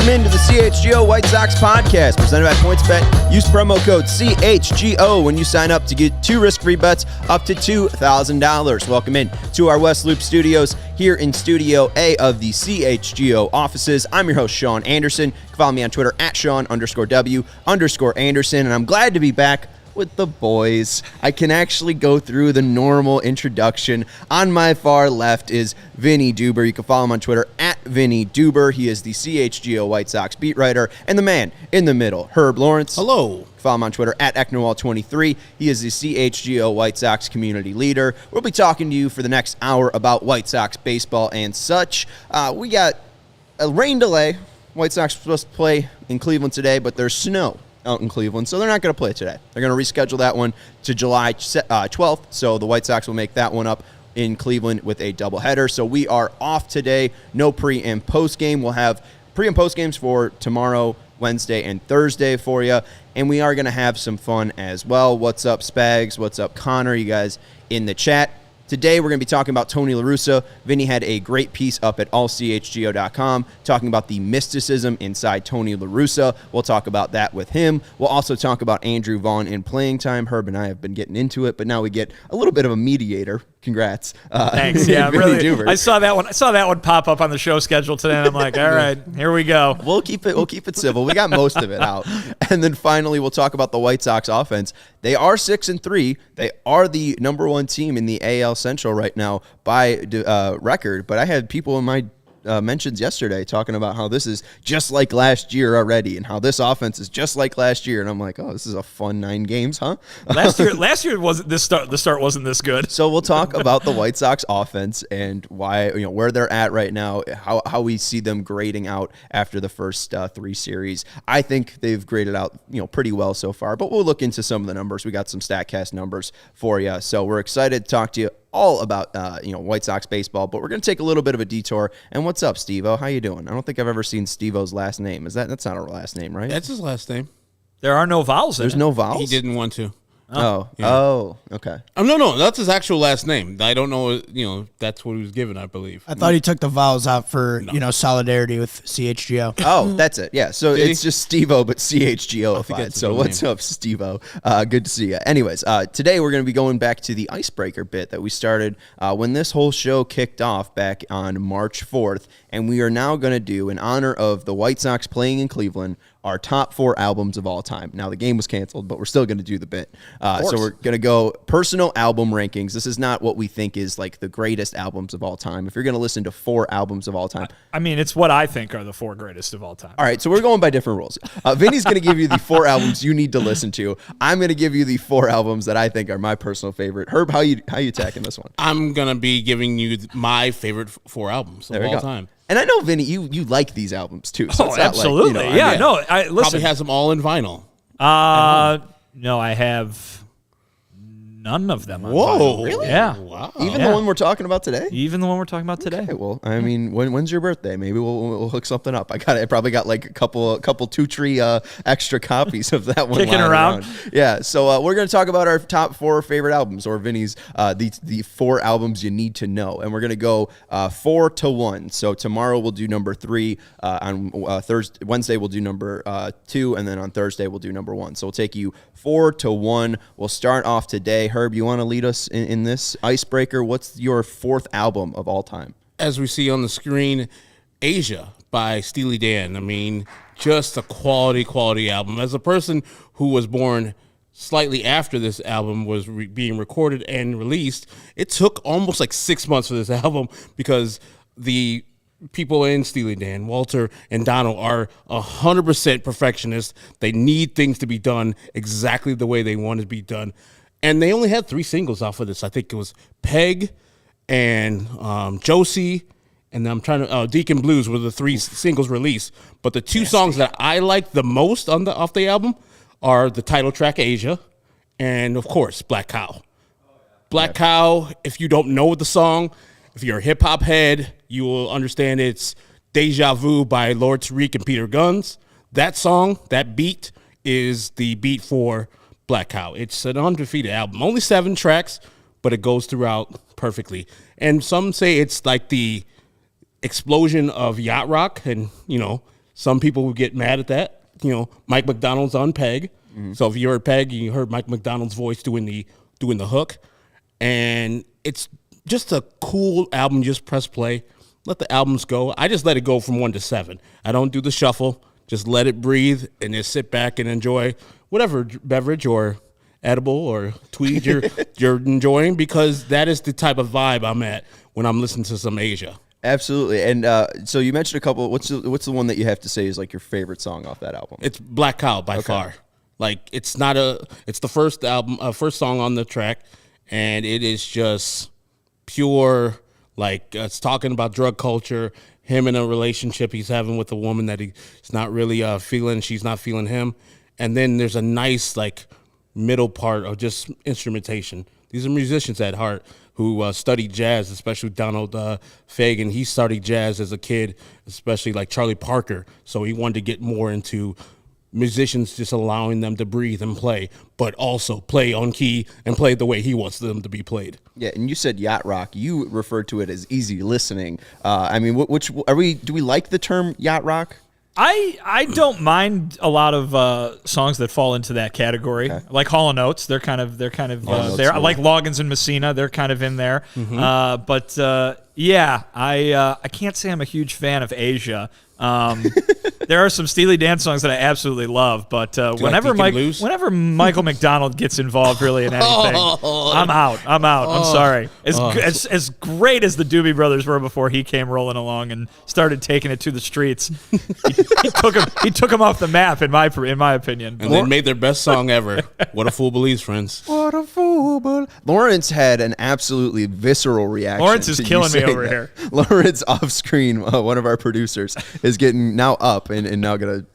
Welcome into the CHGO White Sox Podcast, presented by PointsBet. Use promo code CHGO when you sign up to get 2 risk-free bets up to $2,000. Welcome in to our West Loop studios here in Studio A of the CHGO offices. I'm your host, Sean Anderson. You can follow me on Twitter at Sean_W_Anderson, and I'm glad to be back with the boys. I can actually go through the normal introduction. On my far left is Vinnie Duber. You can follow him on Twitter at Vinnie Duber. He is the CHGO White Sox beat writer. And the man in the middle, Herb Lawrence. Hello. Follow him on Twitter at Ecknerwall23. He is the CHGO White Sox community leader. We'll be talking to you for the next hour about White Sox baseball and such. We got a rain delay. White Sox are supposed to play in Cleveland today, but there's snow out in Cleveland, so they're not going to play today. They're going to reschedule that one to July 12th, so the White Sox will make that one up in Cleveland with a doubleheader. So we are off today. No pre- and post-game. We'll have pre- and post-games for tomorrow, Wednesday, and Thursday for you, and we are going to have some fun as well. What's up, Spags? What's up, Connor? You guys in the chat. Today, we're going to be talking about Tony La Russa. Vinny had a great piece up at allchgo.com talking about the mysticism inside Tony La Russa. We'll talk about that with him. We'll also talk about Andrew Vaughn in playing time. Herb and I have been getting into it, but now we get a little bit of a mediator. Congrats. Thanks. Yeah, really. Duber. I saw that one pop up on the show schedule today, and I'm like, all right, here we go. We'll keep it civil. We got most of it out. And then finally, we'll talk about the White Sox offense. They are 6-3. They are the number 1 team in the AL Central right now by record. But I had people in my mentions yesterday talking about how this is just like last year already and how this offense is just like last year. And I'm like, oh, this is a fun 9 games, huh? Last year wasn't this start. The start wasn't this good. So we'll talk about the White Sox offense and why, where they're at right now, how we see them grading out after the first 3 series. I think they've graded out, pretty well so far, but we'll look into some of the numbers. We got some StatCast numbers for you. So we're excited to talk to you all about White Sox baseball, but we're going to take a little bit of a detour. And what's up, Steve-O? How you doing? I don't think I've ever seen Steve-O's last name. That's not a last name, right? That's his last name. There are no vowels. There's no vowels. He didn't want to. Oh, yeah. Oh, okay. No, that's his actual last name. I don't know, that's what he was given, I believe. I thought he took the vowels out for, solidarity with CHGO. Oh, that's it. Yeah, so it's just Steve-O, but CHGO-ified. So what's up, Steve-O? Good to see you. Anyways, today we're going to be going back to the Icebreaker bit that we started when this whole show kicked off back on March 4th, and we are now going to do, in honor of the White Sox playing in Cleveland, our top 4 albums of all time. Now, the game was canceled, but we're still going to do the bit. So we're going to go personal album rankings. This is not what we think is like the greatest albums of all time. If you're going to listen to 4 albums of all time. I mean, it's what I think are the 4 greatest of all time. All right, so we're going by different rules. Vinny's going to give you the 4 albums you need to listen to. I'm going to give you the 4 albums that I think are my personal favorite. Herb, how you attacking this one? I'm going to be giving you my favorite 4 albums of all time. And I know, Vinny, you like these albums, too. So absolutely. Listen. Probably has them all in vinyl. No, I have none of them on Whoa, vinyl. really? Yeah. Wow. Even the one we're talking about today? Even the one we're talking about today. Okay, well, I mean, when's your birthday? Maybe we'll hook something up. I probably got like a couple 2-3 extra copies of that one kicking around. Yeah, so we're going to talk about our top 4 favorite albums, or Vinny's the 4 albums you need to know, and we're going to go 4 to 1. So tomorrow we'll do number 3. On Wednesday we'll do number 2, and then on Thursday we'll do number 1. So we'll take you 4 to 1. We'll start off today. Herb, you want to lead us in this icebreaker? What's your 4th album of all time? As we see on the screen, Asia by Steely Dan. I mean, just a quality album. As a person who was born slightly after this album was being recorded and released, it took almost like 6 months for this album because the people in Steely Dan, Walter and Donald, are 100% perfectionists. They need things to be done exactly the way they want it to be done. And they only had 3 singles off of this. I think it was Peg and Josie, and I'm trying to Deacon Blues were the 3 singles released. But the 2 songs that I like the most off the album are the title track Asia, and of course Black Cow. Black Cow. If you don't know the song, if you're a hip hop head, you will understand it's Deja Vu by Lord Tariq and Peter Guns. That song, that beat, is the beat for Black Cow. It's an undefeated album. Only 7 tracks, but it goes throughout perfectly. And some say it's like the explosion of yacht rock, and, Some people would get mad at that. You know, Mike McDonald's on Peg. So if you heard Peg, you heard Mike McDonald's voice doing the hook. And it's just a cool album. Just press play. Let the albums go. I just let it go from 1 to 7. I don't do the shuffle. Just let it breathe and just sit back and enjoy whatever beverage or edible or tweed you're enjoying, because that is the type of vibe I'm at when I'm listening to some Asia. Absolutely. And so you mentioned a couple. What's the one that you have to say is like your favorite song off that album? It's Black Cow by far. Like it's the first first song on the track, and it is just pure. Like it's talking about drug culture, him in a relationship he's having with a woman that he's not really feeling. She's not feeling him, and then there's a nice like middle part of just instrumentation. These are musicians at heart who studied jazz, especially Donald Fagen. He studied jazz as a kid, especially like Charlie Parker. So he wanted to get more into musicians, just allowing them to breathe and play, but also play on key and play the way he wants them to be played. Yeah, and you said yacht rock. You referred to it as easy listening. I mean, which are we? Do we like the term yacht rock? I don't mind a lot of songs that fall into that category, like Hall & Oates. They're kind of there. I like Loggins and Messina. They're kind of in there. But I can't say I'm a huge fan of Asia. There are some Steely Dan songs that I absolutely love, but whenever Michael McDonald gets involved really in anything, I'm out. I'm sorry. As great as the Doobie Brothers were before he came rolling along and started taking it to the streets, he took him off the map in my opinion. And they made their best song ever. What a Fool Believes, friends. What a fool. Lawrence had an absolutely visceral reaction. Lawrence is killing me over here. Lawrence off screen, one of our producers, is getting now up and now gonna.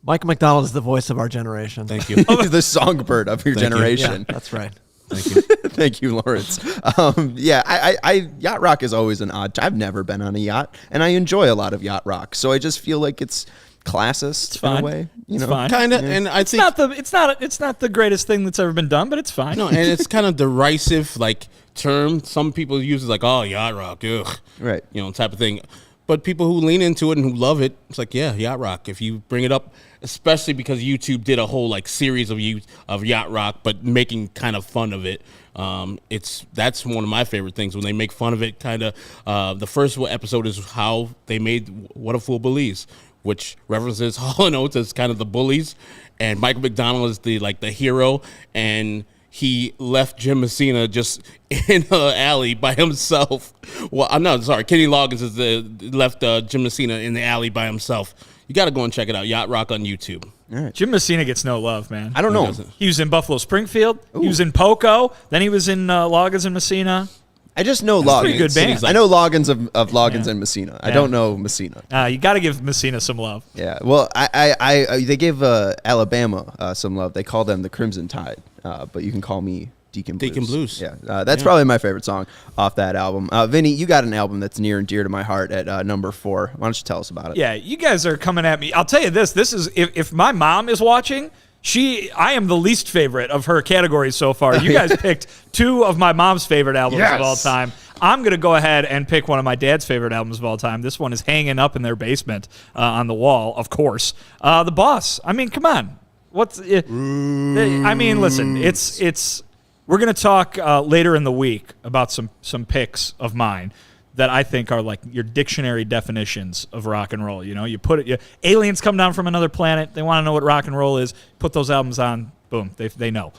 Mike McDonald is the voice of our generation. Thank you. He's the songbird of your generation. Yeah, that's right. Thank you. Thank you, Lawrence. I yacht rock is always an odd. I've never been on a yacht, and I enjoy a lot of yacht rock. So I just feel like it's classist in a way. It's fine. Kind of, and I think it's not the greatest thing that's ever been done, but it's fine. No, and it's kind of derisive like term. Some people use it like, oh, yacht rock, ugh, right? Type of thing. But people who lean into it and who love it, it's like, yeah, yacht rock. If you bring it up, especially because YouTube did a whole like series of yacht rock, but making kind of fun of it. That's one of my favorite things when they make fun of it. Kind of the first episode is how they made What a Fool Believes, which references Hall & Oates as kind of the bullies, and Michael McDonald is the hero, and he left Jim Messina just in an alley by himself. Well, I'm not sorry. Kenny Loggins left Jim Messina in the alley by himself. You got to go and check it out. Yacht Rock on YouTube. All right. Jim Messina gets no love, man. I don't know. He was in Buffalo Springfield. Ooh. He was in Poco. Then he was in Loggins and Messina. I just know Loggins. Pretty good band. I know Loggins of Loggins and Messina. I don't know Messina. You got to give Messina some love. Yeah. Well, they give Alabama some love. They call them the Crimson Tide, but you can call me Deacon Blues. Deacon Blues. Yeah. That's probably my favorite song off that album. Vinny, you got an album that's near and dear to my heart at number 4. Why don't you tell us about it? Yeah, you guys are coming at me. I'll tell you this. This is if my mom is watching. I am the least favorite of her categories so far. You guys picked 2 of my mom's favorite albums of all time. I'm going to go ahead and pick one of my dad's favorite albums of all time. This one is hanging up in their basement on the wall, of course. The Boss. I mean, come on. I mean, listen, it's we're going to talk later in the week about some picks of mine that I think are like your dictionary definitions of rock and roll. You put it, aliens come down from another planet. They want to know what rock and roll is. Put those albums on. Boom. They know.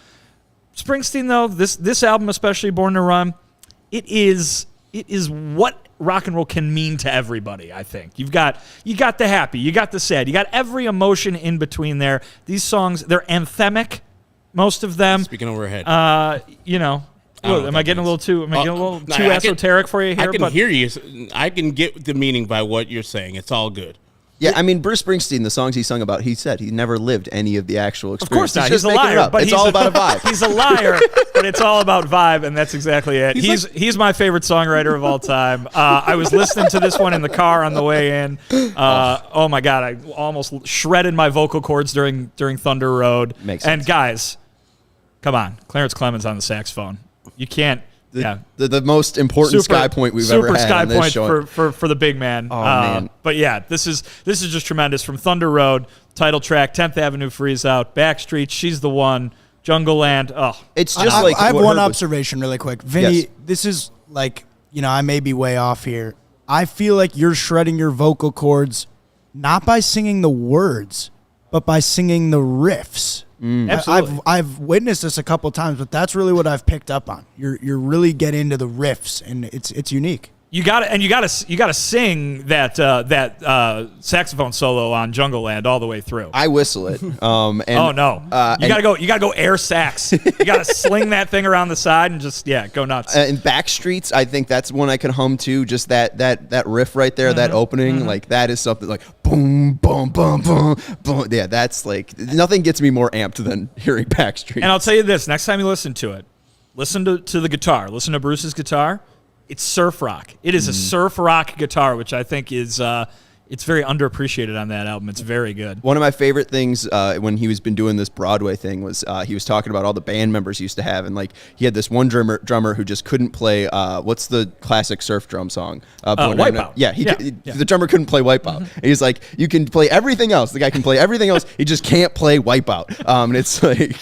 Springsteen, though, this album, especially Born to Run, it is what rock and roll can mean to everybody, I think. You got the happy, you got the sad, you got every emotion in between there. These songs, they're anthemic, most of them. Speaking over her head. Am I getting a little too esoteric for you here? I can hear you. I can get the meaning by what you're saying. It's all good. Yeah, I mean, Bruce Springsteen, the songs he sung about, he said he never lived any of the actual experience. Of course not. He's a liar. But it's all about a vibe. He's a liar, but it's all about vibe, and that's exactly it. He's my favorite songwriter of all time. I was listening to this one in the car on the way in. Oh, my God. I almost shredded my vocal cords during Thunder Road. Makes sense. And, guys, come on. Clarence Clemens on the saxophone. You can't the most important sky point we've ever had. Super sky on this point show. for the big man. Oh, man. But yeah, this is just tremendous. From Thunder Road, title track, 10th Avenue Freeze Out, Backstreet, She's the One, Jungle Land. Oh, it's just like I have what one Herb was- observation really quick. Vinny, Yes. this is like, I may be way off here. I feel like you're shredding your vocal cords not by singing the words, but by singing the riffs. absolutely. I've witnessed this a couple times, but that's really what I've picked up on. You're really get into the riffs, and it's unique. You got to sing that saxophone solo on Jungle Land all the way through. I whistle it. And, oh no! You gotta go air sax. You gotta sling that thing around the side and just go nuts. In Backstreets, I think that's one I can hum to. Just that riff right there, that opening, like that is something like boom, boom, boom, boom, boom. Yeah, that's like nothing gets me more amped than hearing Backstreets. And I'll tell you this: next time you listen to it, listen to the guitar. Listen to Bruce's guitar. It's surf rock. It is a surf rock guitar, which I think is it's very underappreciated on that album. It's very good. One of my favorite things when he was been doing this Broadway thing was he was talking about all the band members he used to have, and like he had this one drummer who just couldn't play what's the classic surf drum song? Wipeout. Yeah, the drummer couldn't play Wipeout. And he's like, you can play everything else. The guy can play everything else. He just can't play Wipeout. And it's like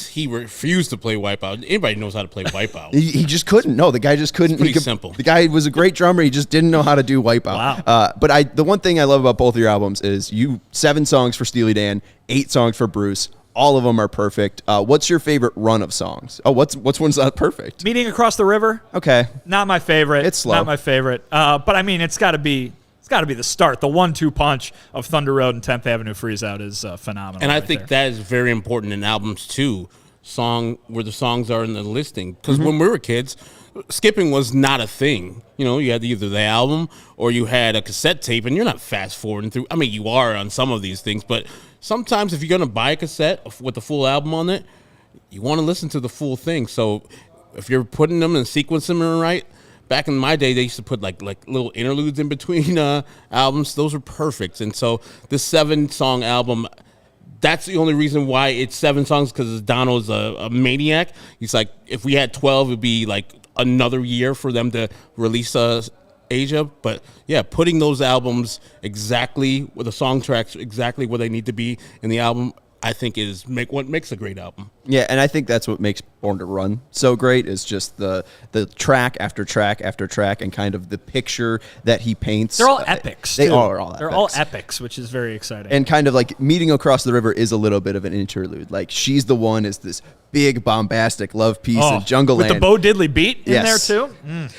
he refused to play Wipeout. Anybody knows how to play Wipeout. He just couldn't. No, the guy just couldn't. It's pretty simple. The guy was a great drummer. He just didn't know how to do Wipeout. Wow. But the one thing I love about both of your albums is 7 songs for Steely Dan, 8 songs for Bruce. All of them are perfect. What's your favorite run of songs? Oh, what's one's not perfect? Meeting Across the River. Okay. Not my favorite. It's slow. Not my favorite. But I mean, it's got to be the start. The 1-2 punch of Thunder Road and 10th Avenue Freeze Out is phenomenal. And I think that is very important in albums too. Where the songs are in the listing, because when we were kids, skipping was not a thing. You had either the album or you had a cassette tape, and you're not fast forwarding through. I mean, you are on some of these things, but sometimes if you're gonna buy a cassette with the full album on it, you want to listen to the full thing. So if you're putting them and sequencing them right, back in my day, they used to put like little interludes in between albums. Those are perfect. And so this 7-song album, that's the only reason why it's 7 songs, because Donald's a maniac. He's like, if we had 12, it'd be like another year for them to release Asia. But yeah, putting those albums exactly with the song tracks exactly where they need to be in the album, I think is what makes a great album. Yeah, and I think that's what makes Born to Run so great is just the track after track after track and kind of the picture that he paints. They're all epics. They too. are all epics. They're all epics, which is very exciting. And kind of like Meeting Across the River is a little bit of an interlude. Like She's the One is this big bombastic love piece, and Jungle Land with the Bo Diddley beat in there too.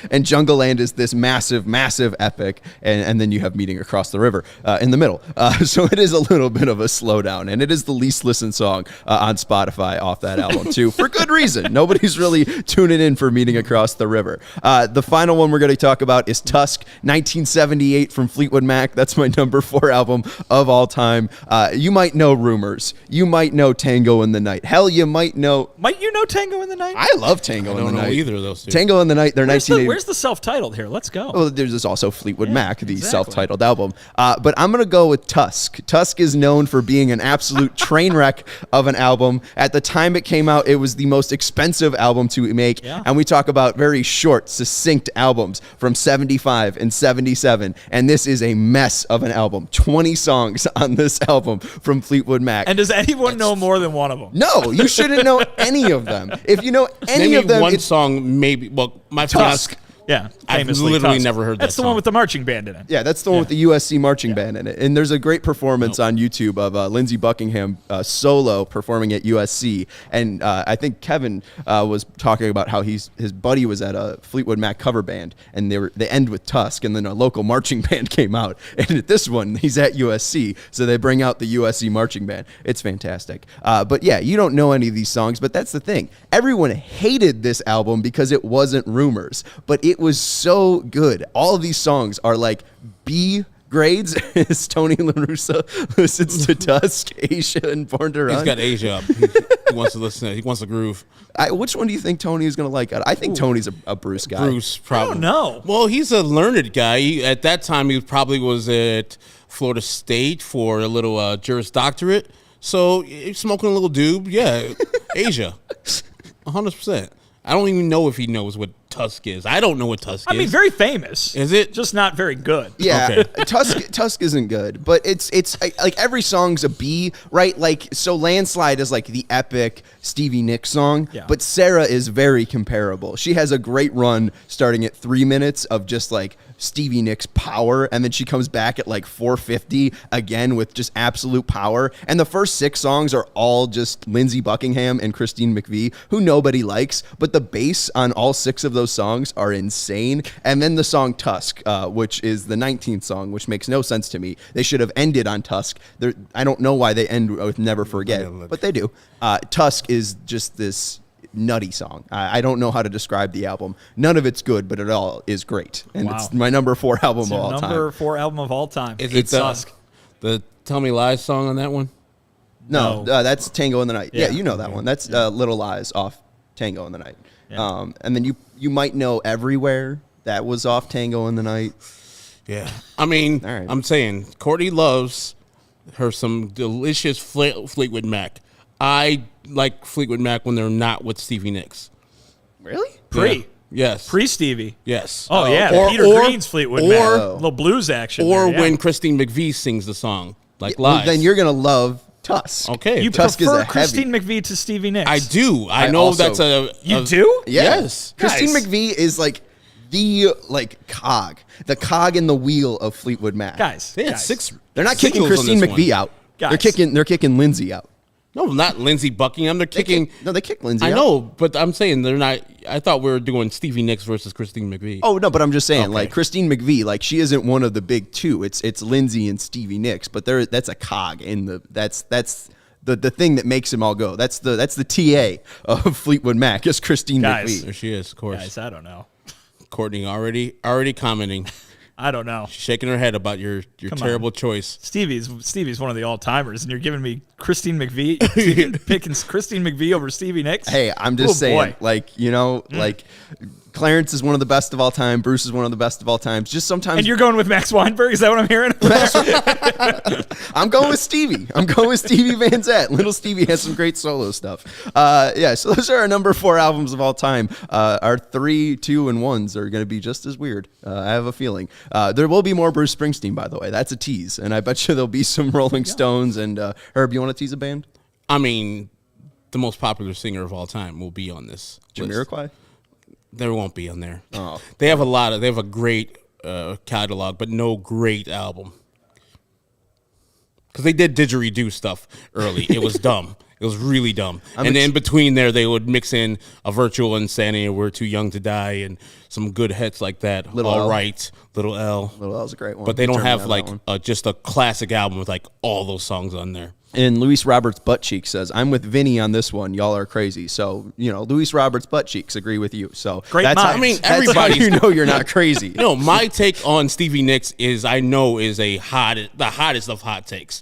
And Jungle Land is this massive, massive epic, and then you have Meeting Across the River in the middle. So it is a little bit of a slowdown, and it is the least listened song on Spotify off that album too, for good reason. Nobody's really tuning in for Meeting Across the River. The final one we're going to talk about is Tusk, 1978 from Fleetwood Mac. That's my number 4 album of all time. You might know Rumors. You might know Tango in the Night. Hell, you might know. Might you know Tango in the Night? I love Tango in the Night. I don't know either of those two. Tango in the Night, they're 1980. Where's the self-titled here? Let's go. Well, there's also Fleetwood Mac, the self-titled album. But I'm going to go with Tusk. Tusk is known for being an absolute train wreck of an album. At the time it came out, it was the most expensive album to make. Yeah. And we talk about very short, succinct albums from 75 and 77. And this is a mess of an album. 20 songs on this album from Fleetwood Mac. And does anyone know more than one of them? No, you shouldn't know any of them. If you know any Maybe of them, one it's song, maybe. Well, my Tusk. Yeah, I've famously literally Tusk. never heard that That's the one song. with the marching band in it. Yeah, that's the one with the USC marching band in it. And there's a great performance on YouTube of Lindsey Buckingham solo performing at USC. And I think Kevin was talking about how his buddy was at a Fleetwood Mac cover band, and they end with Tusk, and then a local marching band came out. And at this one, he's at USC, so they bring out the USC marching band. It's fantastic. But yeah, you don't know any of these songs, but that's the thing. Everyone hated this album because it wasn't Rumors, but it was so good. All of these songs are like B grades. As Tony La Russa listens to Tusk, Asia, and Born to Run. He's got Asia up. He wants to listen. He wants to groove. Which one do you think Tony is going to like? I think Tony's a Bruce guy. Bruce, probably. I don't know. Well, he's a learned guy. At that time, he probably was at Florida State for a little Juris Doctorate. So he's smoking a little doob. Yeah, Asia, 100%. I don't even know if he knows what Tusk is. I don't know what Tusk is. I mean, very famous. Is it? Just not very good. Yeah, Okay. Tusk isn't good, but it's like every song's a B, right? Like, so Landslide is like the epic Stevie Nicks song, Yeah. but Sarah is very comparable. She has a great run starting at 3 minutes of just like Stevie Nicks power, and then she comes back at like 450 again with just absolute power. And the first 6 songs are all just Lindsey Buckingham and Christine McVie, who nobody likes, but the bass on all 6 of those songs are insane. And then the song Tusk, which is the 19th song, which makes no sense to me. They should have ended on Tusk. I don't know why they end with Never Forget, but they do. Tusk is just this nutty song. I don't know how to describe the album. None of it's good, but it all is great. And Wow. it's my number 4 album of all time. Number 4 album of all time. Is it Tusk? the Tell Me Lies song on that one? No, No. that's Tango in the Night. Yeah, Yeah. you know that one. That's Little Lies off Tango in the Night. Yeah. And then you might know Everywhere. That was off Tango in the Night. Yeah. I mean, All right. I'm saying Courtney loves her some delicious Fleetwood Mac. I like Fleetwood Mac when they're not with Stevie Nicks. Really? Pre. Yes. Pre-Stevie. Yes. Oh, yeah. Or- Peter or- Green's Fleetwood or- Mac. Oh. Little blues action. Or there, yeah. when Christine McVie sings the song, like Well, Lies. then you're going to love Tusk. okay. You Tusk is prefer a heavy- Christine McVie to Stevie Nicks. I do. I I know also- that's a. You do? Yeah. Yes. Christine Guys. McVie is like the cog in the wheel of Fleetwood Mac. Guys. They had guys. 6. They're not kicking singles on Christine this McVie one. out. Guys. They're kicking Lindsay out. No, not Lindsey Buckingham. They're kicking. They kick Lindsay I out. know, but I'm saying they're not. I thought we were doing Stevie Nicks versus Christine McVie. Oh no, but I'm just saying, Okay. like Christine McVie, like she isn't one of the big two. It's Lindsay and Stevie Nicks, but that's a cog in the that's the thing that makes them all go. That's the TA of Fleetwood Mac is Christine Guys. McVie. There she is, of course. Guys, I don't know. Courtney already commenting, I don't know. shaking her head about your Come terrible on. choice. Stevie's one of the all-timers, and you're giving me Christine McVie, picking Christine McVie over Stevie Nicks? Hey, I'm just Oh, saying, boy. like like Clarence is one of the best of all time. Bruce is one of the best of all time. Just sometimes And you're going with Max Weinberg? Is that what I'm hearing? I'm going with Stevie. I'm going with Stevie Van Zandt. Little Stevie has some great solo stuff. Yeah, so those are our number 4 albums of all time. Our 3, 2, and 1s are going to be just as weird. I have a feeling. There will be more Bruce Springsteen, by the way. That's a tease. And I bet you there'll be some Rolling Stones. And Herb, you want to tease a band? I mean, the most popular singer of all time will be on this list. Jamiroquai? There won't be on there. Oh. They have a great catalog, but no great album. Because they did didgeridoo stuff early. It was dumb. It was really dumb. And in between there, they would mix in a Virtual Insanity, We're Too Young to Die, and some good hits like that. Little All L. Right, Little L. Little L's a great one. But they don't Turn me have on like that one. just a classic album with like all those songs on there. And Luis Roberts Buttcheek says, I'm with Vinny on this one. Y'all are crazy. So, Luis Roberts Buttcheeks agree with you. So Great that's minds. how, I mean, that's how everybody's- you know you're not crazy. No, my take on Stevie Nicks is the hottest of hot takes.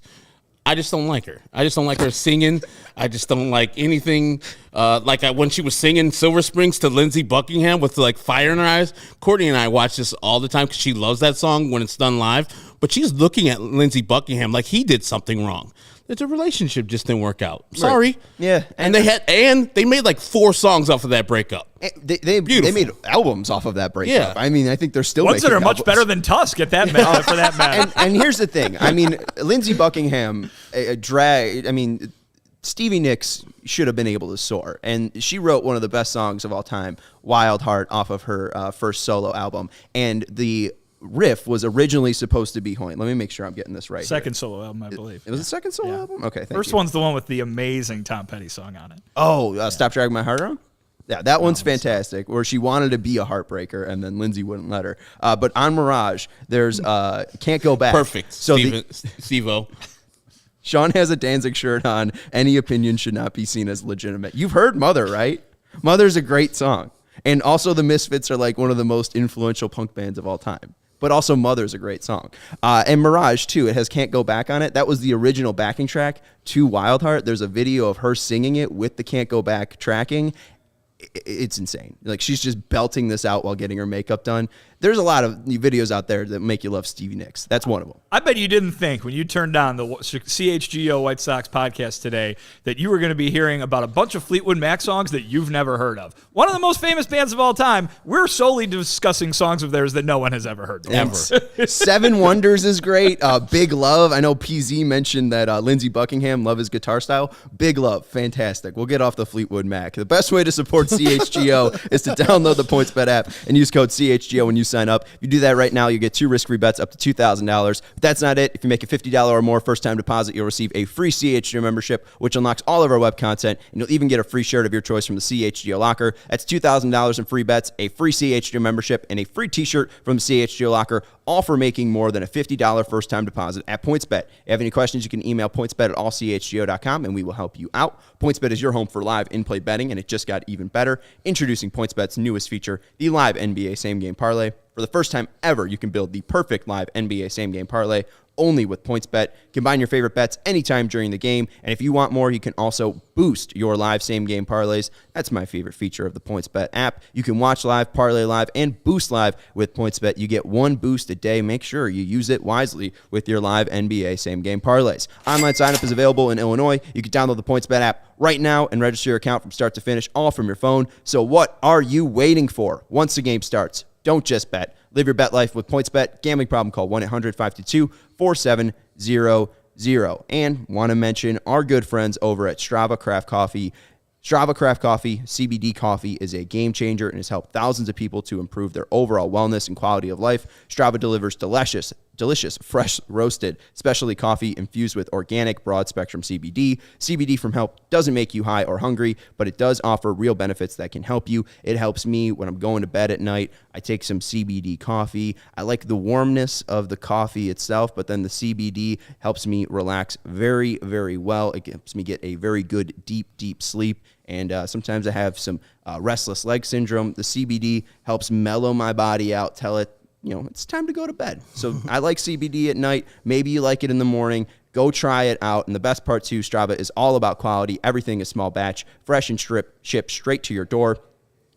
I just don't like her. I just don't like her singing. I just don't like anything. When she was singing Silver Springs to Lindsey Buckingham with like fire in her eyes. Courtney and I watch this all the time because she loves that song when it's done live. But she's looking at Lindsey Buckingham like he did something wrong. The relationship just didn't work out. Sorry. Yeah. And they made like 4 songs off of that breakup. They made albums off of that breakup. Yeah. I mean, I think they're still Ones that making are much albums. better than Tusk at that for that matter. And here's the thing. I mean, Lindsey Buckingham Stevie Nicks should have been able to soar. And she wrote one of the best songs of all time, Wild Heart, off of her first solo album. And the riff was originally supposed to be Let me make sure I'm getting this right. Second solo album, I believe. It was the second solo Yeah. album? Okay, thank First you. one's the one with the amazing Tom Petty song on it. Oh, Stop Dragging My Heart Around? Yeah, that one's fantastic, where she wanted to be a heartbreaker, and then Lindsay wouldn't let her. But on Mirage, there's Can't Go Back. Perfect. So Steve-O. Sean has a Danzig shirt on. Any opinion should not be seen as legitimate. You've heard Mother, right? Mother's a great song. And also the Misfits are like one of the most influential punk bands of all time. But also Mother's a great song. And Mirage, too, it has Can't Go Back on it. That was the original backing track to Wild Heart. There's a video of her singing it with the Can't Go Back tracking. it's insane. Like, she's just belting this out while getting her makeup done. There's a lot of videos out there that make you love Stevie Nicks. That's one of them. I bet you didn't think when you turned on the CHGO White Sox podcast today that you were going to be hearing about a bunch of Fleetwood Mac songs that you've never heard of. One of the most famous bands of all time. We're solely discussing songs of theirs that no one has ever heard of. Ever. Seven Wonders is great. Big Love. I know PZ mentioned that Lindsey Buckingham, love his guitar style. Big Love. Fantastic. We'll get off the Fleetwood Mac. The best way to support CHGO is to download the PointsBet app and use code CHGO when you sign up. If you do that right now, you get 2 risk-free bets up to $2,000. But that's not it. If you make a $50 or more first-time deposit, you'll receive a free CHGO membership, which unlocks all of our web content, and you'll even get a free shirt of your choice from the CHGO locker. That's $2,000 in free bets, a free CHGO membership, and a free t-shirt from the CHGO locker, all for making more than a $50 first-time deposit at PointsBet. If you have any questions, you can email pointsbet@allchgo.com, and we will help you out. PointsBet is your home for live in-play betting, and it just got even better. Introducing PointsBet's newest feature, the live NBA same-game parlay. For the first time ever, you can build the perfect live NBA same-game parlay only with PointsBet. Combine your favorite bets anytime during the game, and if you want more, you can also boost your live same-game parlays. That's my favorite feature of the PointsBet app. You can watch live, parlay live, and boost live with PointsBet. You get 1 boost a day. Make sure you use it wisely with your live NBA same-game parlays. Online sign-up is available in Illinois. You can download the PointsBet app right now and register your account from start to finish, all from your phone. So what are you waiting for? Once the game starts, don't just bet. Live your bet life with PointsBet. Gambling problem, call 1-800-522-4700. And want to mention our good friends over at Strava Craft Coffee. Strava Craft Coffee, CBD coffee, is a game changer and has helped thousands of people to improve their overall wellness and quality of life. Strava delivers delicious, fresh roasted specialty coffee infused with organic broad-spectrum CBD. CBD from hemp doesn't make you high or hungry, but it does offer real benefits that can help you. It helps me when I'm going to bed at night. I take some CBD coffee. I like the warmness of the coffee itself, but then the CBD helps me relax very, very well. It helps me get a very good, deep sleep. And sometimes I have some restless leg syndrome. The CBD helps mellow my body out, tell it, it's time to go to bed. So I like CBD at night. Maybe you like it in the morning. Go try it out. And the best part, too, Strava is all about quality. Everything is small batch, fresh and shipped straight to your door.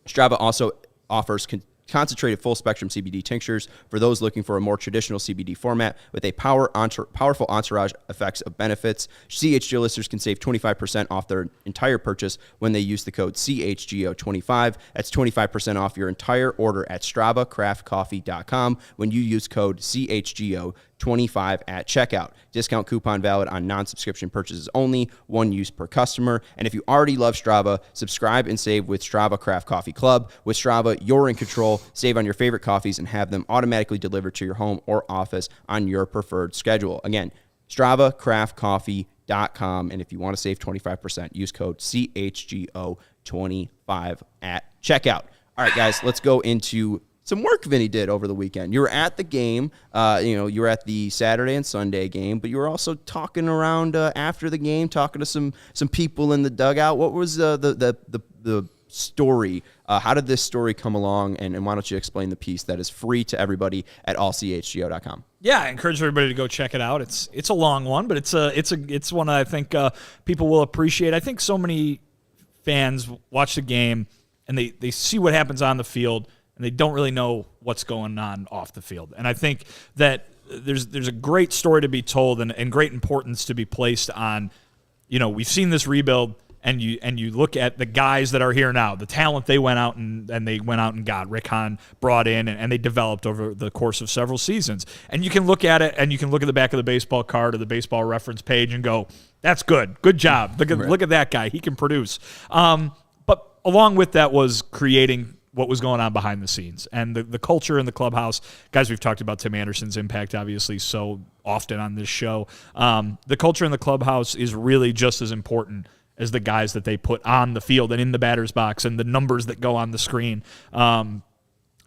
Strava also offers concentrated full-spectrum CBD tinctures for those looking for a more traditional CBD format with a powerful entourage effects of benefits. CHGO listeners can save 25% off their entire purchase when they use the code CHGO25. That's 25% off your entire order at StravaCraftCoffee.com when you use code CHGO25 at checkout. Discount coupon valid on non-subscription purchases only, 1 use per customer. And if you already love Strava, subscribe and save with Strava Craft Coffee Club. With Strava, you're in control. Save on your favorite coffees and have them automatically delivered to your home or office on your preferred schedule. Again, StravaCraftCoffee.com. And if you want to save 25%, use code CHGO25 at checkout. All right, guys, let's go into some work Vinnie did over the weekend. You were at the game, you were at the Saturday and Sunday game, but you were also talking around after the game, talking to some people in the dugout. What was the story? How did this story come along? And why don't you explain the piece that is free to everybody at allchgo.com? Yeah, I encourage everybody to go check it out. It's a long one, but it's one I think people will appreciate. I think so many fans watch the game and they see what happens on the field, and they don't really know what's going on off the field. And I think that there's a great story to be told and great importance to be placed on, we've seen this rebuild, and you look at the guys that are here now, the talent they went out and got. Rick Hahn brought in, and they developed over the course of several seasons. And you can look at it, and you can look at the back of the baseball card or the baseball reference page and go, that's good. Good job. Look at that guy. He can produce. But along with that was creating what was going on behind the scenes and the culture in the clubhouse. Guys, we've talked about Tim Anderson's impact, obviously, so often on this show. The culture in the clubhouse is really just as important as the guys that they put on the field and in the batter's box and the numbers that go on the screen. And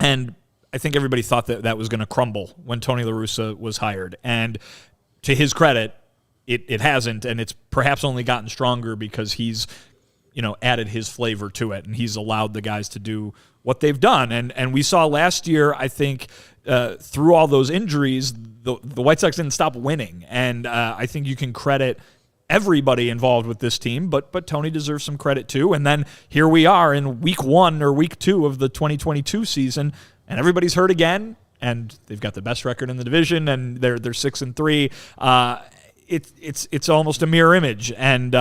I think everybody thought that was going to crumble when Tony La Russa was hired. And to his credit, it hasn't, and it's perhaps only gotten stronger because he's added his flavor to it, and he's allowed the guys to do what they've done. And we saw last year, I think, through all those injuries, the White Sox didn't stop winning. And I think you can credit everybody involved with this team, but Tony deserves some credit too. And then here we are in week 1 or week 2 of the 2022 season, and everybody's hurt again, and they've got the best record in the division, and they're 6-3. It's almost a mirror image. And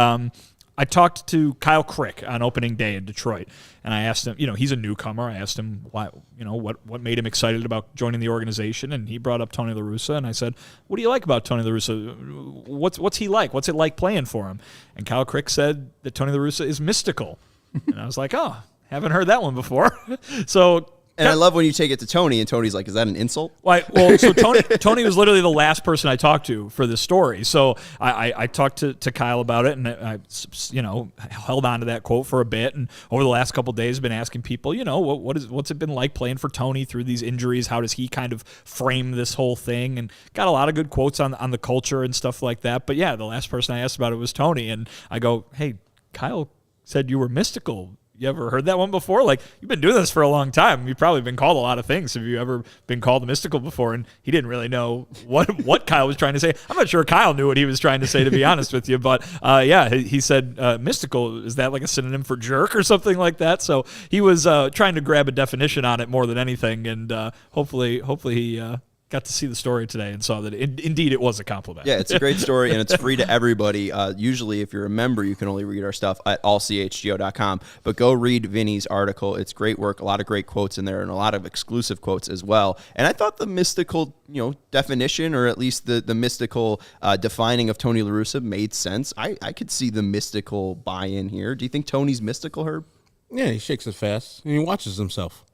I talked to Kyle Crick on opening day in Detroit, and I asked him, he's a newcomer. I asked him why, what made him excited about joining the organization, and he brought up Tony La Russa, and I said, what do you like about Tony La Russa? What's he like? What's it like playing for him? And Kyle Crick said that Tony La Russa is mystical. And I was like, oh, haven't heard that one before. So. And I love when you take it to Tony, and Tony's like, is that an insult? Well, so Tony was literally the last person I talked to for this story. So I talked to Kyle about it, and I held on to that quote for a bit. And over the last couple of days, I've been asking people, what's it been like playing for Tony through these injuries? How does he kind of frame this whole thing? And got a lot of good quotes on the culture and stuff like that. But yeah, the last person I asked about it was Tony. And I go, hey, Kyle said you were mystical. You ever heard that one before? Like, you've been doing this for a long time. You've probably been called a lot of things. Have you ever been called mystical before? And he didn't really know what Kyle was trying to say. I'm not sure Kyle knew what he was trying to say, to be honest with you. But, he said mystical. Is that like a synonym for jerk or something like that? So he was trying to grab a definition on it more than anything. And hopefully he got to see the story today and saw that indeed it was a compliment. Yeah, it's a great story, and it's free to everybody. Usually, if you're a member, you can only read our stuff at allchgo.com. But go read Vinny's article. It's great work, a lot of great quotes in there, and a lot of exclusive quotes as well. And I thought the mystical definition, or at least the mystical defining of Tony La Russa made sense. I could see the mystical buy-in here. Do you think Tony's mystical, Herb? Yeah, he shakes it fast, and he watches himself.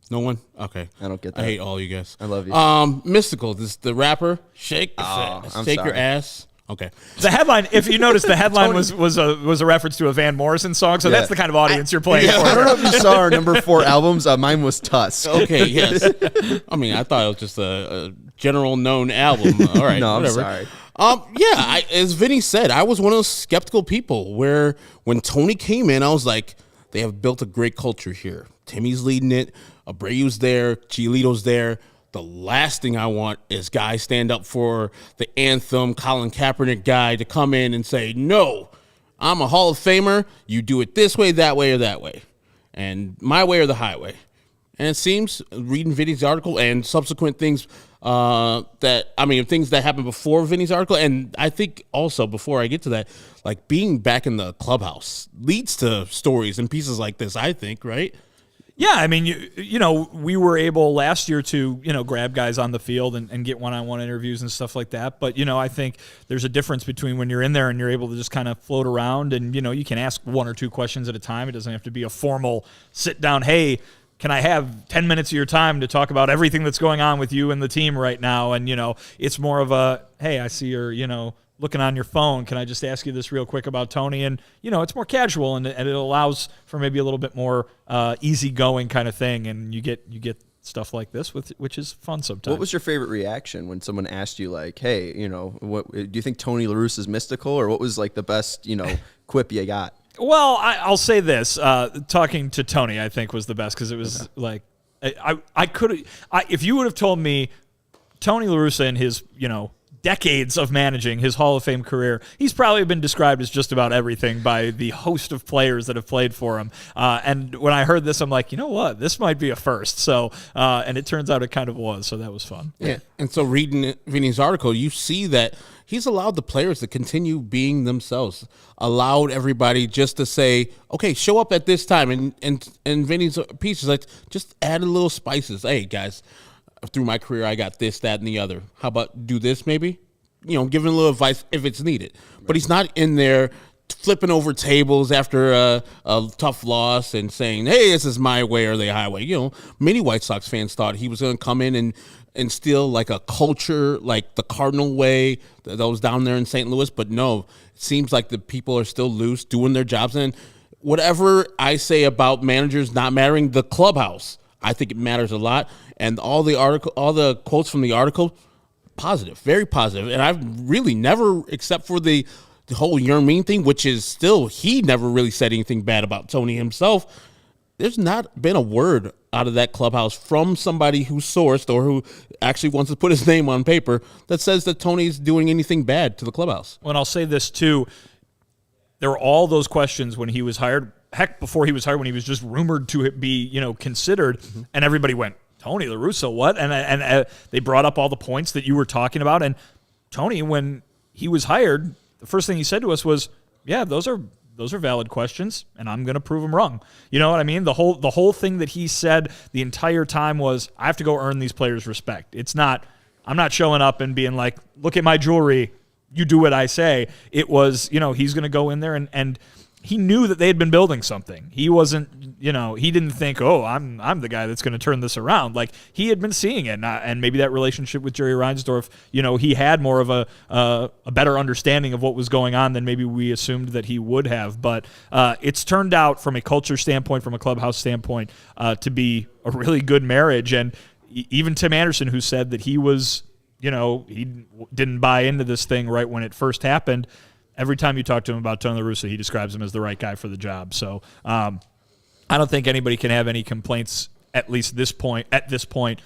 No one? Okay. I don't get that. I hate all you guys. I love you. Mystical. This the rapper. Shake your ass. Okay. The headline, if you notice, the headline was a reference to a Van Morrison song, so that's the kind of audience you're playing for. I don't know if you saw our number 4 albums. Mine was Tusk. Okay, yes. I mean, I thought it was just a general known album. All right, no, whatever. I'm sorry. As Vinny said, I was one of those skeptical people where when Tony came in, I was like, they have built a great culture here. Timmy's leading it. Abreu's there. Giolito's there. The last thing I want is guys stand up for the anthem, Colin Kaepernick guy, to come in and say, no, I'm a Hall of Famer. You do it this way, that way, or that way. And my way or the highway. And it seems, reading Vinny's article and subsequent things things that happened before Vinny's article, and I think also before I get to that, like being back in the clubhouse leads to stories and pieces like this, I think, right? Yeah, I mean, we were able last year to, grab guys on the field and get one-on-one interviews and stuff like that. But, I think there's a difference between when you're in there and you're able to just kind of float around and, you can ask 1 or 2 questions at a time. It doesn't have to be a formal sit-down, hey, can I have 10 minutes of your time to talk about everything that's going on with you and the team right now? And, it's more of a, hey, I see you're, looking on your phone. Can I just ask you this real quick about Tony? And, it's more casual and it allows for maybe a little bit more easygoing kind of thing. And you get stuff like this, which is fun sometimes. What was your favorite reaction when someone asked you, like, hey, what do you think Tony La Russa is mystical? Or what was like the best, quip you got? Well, I'll say this. Talking to Tony, I think, was the best because it was like I could if you would have told me Tony La Russa in his decades of managing his Hall of Fame career, he's probably been described as just about everything by the host of players that have played for him. And when I heard this, I'm like, you know what? This might be a first. So, and it turns out it kind of was. So that was fun. Yeah. And so reading Vinny's article, you see that he's allowed the players to continue being themselves, allowed everybody just to say, okay, show up at this time. And Vinny's piece is like, just add a little spices. Hey, guys, through my career, I got this, that, and the other. How about do this maybe? Giving a little advice if it's needed. But he's not in there flipping over tables after a tough loss and saying, hey, this is my way or the highway. Many White Sox fans thought he was going to come in and instill like a culture, like the Cardinal way that was down there in St. Louis. But no, it seems like the people are still loose, doing their jobs. And whatever I say about managers not mattering, the clubhouse, I think it matters a lot. And all the quotes from the article, positive, very positive. And I've really never, except for the whole Yermin thing, which is still, he never really said anything bad about Tony himself. there's not been a word out of that clubhouse from somebody who sourced or who actually wants to put his name on paper that says that Tony's doing anything bad to the clubhouse. Well, and I'll say this too. There were all those questions when he was hired. Heck, before he was hired, when he was just rumored to be, considered, and everybody went, Tony La Russa, what? And they brought up all the points that you were talking about. And Tony, when he was hired, the first thing he said to us was, yeah, those are valid questions, and I'm going to prove them wrong. You know what I mean? The whole thing that he said the entire time was, I have to go earn these players' respect. It's not, I'm not showing up and being like, look at my jewelry, you do what I say. It was, he's going to go in there and he knew that they had been building something. He wasn't, he didn't think, oh, I'm the guy that's going to turn this around. Like, he had been seeing it, and maybe that relationship with Jerry Reinsdorf, he had more of a better understanding of what was going on than maybe we assumed that he would have. But it's turned out, from a culture standpoint, from a clubhouse standpoint, to be a really good marriage. And even Tim Anderson, who said that he was, he didn't buy into this thing right when it first happened. Every time you talk to him about Tony La Russa, he describes him as the right guy for the job. So I don't think anybody can have any complaints, at least at this point,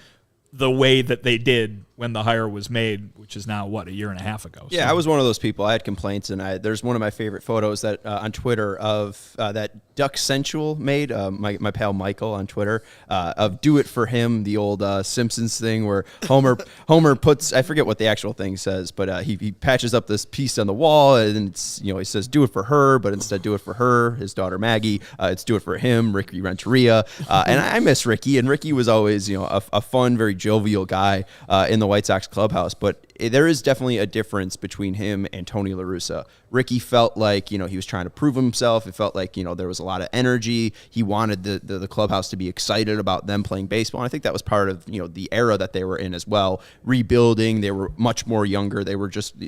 the way that they did when the hire was made, which is now, a year and a half ago. Yeah, I was one of those people. I had complaints, and there's one of my favorite photos that on Twitter of that Duck Sensual made, my pal Michael on Twitter, of Do It For Him, the old Simpsons thing where Homer puts, I forget what the actual thing says, but he patches up this piece on the wall, and it's, he says do it for her, but instead do it for her, his daughter Maggie. It's do it for him, Ricky Renteria. And I miss Ricky, and Ricky was always, a fun, very jovial guy in the White Sox clubhouse, but there is definitely a difference between him and Tony La Russa. Ricky felt like, he was trying to prove himself. It felt like, there was a lot of energy. He wanted the clubhouse to be excited about them playing baseball. And I think that was part of, the era that they were in as well. Rebuilding, they were much more younger. They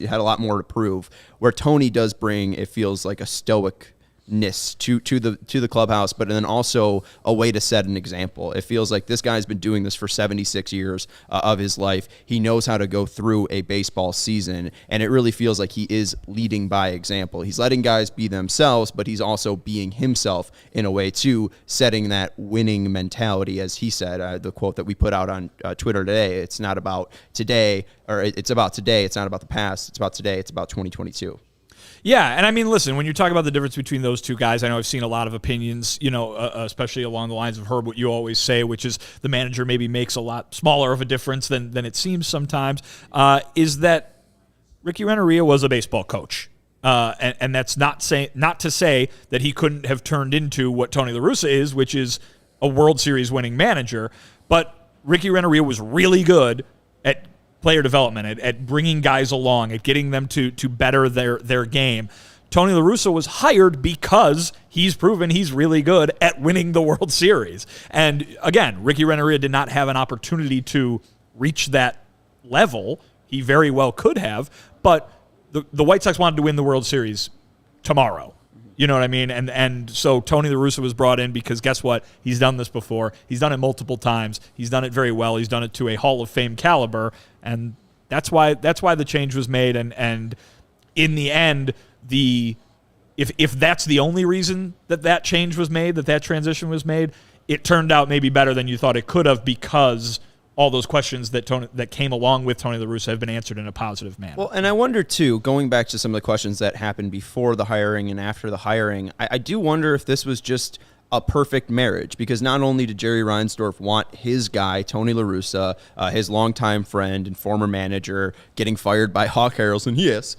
had a lot more to prove. Where Tony does bring, it feels like a stoic to the clubhouse, but then also a way to set an example. It feels like this guy's been doing this for 76 years of his life. He knows how to go through a baseball season, and it really feels like he is leading by example. He's letting guys be themselves, but he's also being himself in a way too, setting that winning mentality, as he said, the quote that we put out on Twitter today. It's not about today, or it's about today. It's not about the past. It's about today. It's about 2022. Yeah, and I mean, listen, when you're talking about the difference between those two guys, I know I've seen a lot of opinions, especially along the lines of Herb, what you always say, which is the manager maybe makes a lot smaller of a difference than it seems sometimes, is that Ricky Renteria was a baseball coach. And that's not to say that he couldn't have turned into what Tony La Russa is, which is a World Series winning manager. But Ricky Renteria was really good at player development, at bringing guys along, at getting them to better their game. Tony La Russa was hired because he's proven he's really good at winning the World Series. And again, Ricky Renteria did not have an opportunity to reach that level. He very well could have, but the White Sox wanted to win the World Series tomorrow. You know what I mean? And so Tony La Russa was brought in because guess what? He's done this before. He's done it multiple times. He's done it very well. He's done it to a Hall of Fame caliber, and that's why the change was made. And in the end, if that's the only reason that change was made, that transition was made, it turned out maybe better than you thought it could have, because all those questions that came along with Tony La Russa have been answered in a positive manner. Well, and I wonder, too, going back to some of the questions that happened before the hiring and after the hiring, I do wonder if this was just a perfect marriage, because not only did Jerry Reinsdorf want his guy, Tony La Russa, his longtime friend and former manager, getting fired by Hawk Harrelson, yes,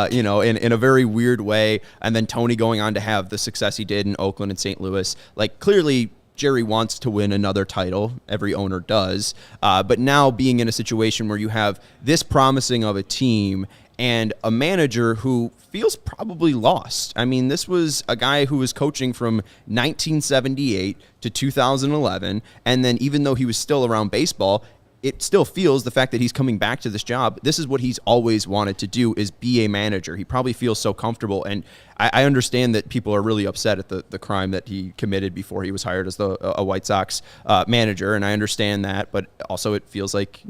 in a very weird way, and then Tony going on to have the success he did in Oakland and St. Louis. Like, clearly, Jerry wants to win another title. Every owner does. But now being in a situation where you have this promising of a team and a manager who feels probably lost. I mean, this was a guy who was coaching from 1978 to 2011. And then even though he was still around baseball, it still feels, the fact that he's coming back to this job, this is what he's always wanted to do, is be a manager. He probably feels so comfortable. And I understand that people are really upset at the crime that he committed before he was hired as a White Sox manager. And I understand that, but also it feels like,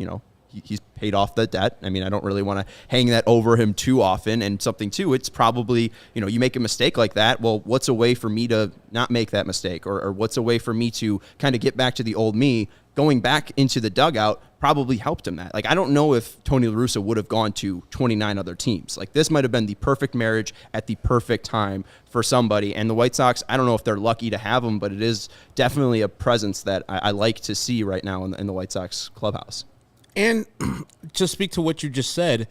he's paid off the debt. I mean, I don't really want to hang that over him too often. And something too, it's probably, you make a mistake like that. Well, what's a way for me to not make that mistake, or what's a way for me to kind of get back to the old me? Going back into the dugout probably helped him that. Like, I don't know if Tony La Russa would have gone to 29 other teams. Like, this might have been the perfect marriage at the perfect time for somebody. And the White Sox, I don't know if they're lucky to have him, but it is definitely a presence that I like to see right now in the White Sox clubhouse. And to speak to what you just said,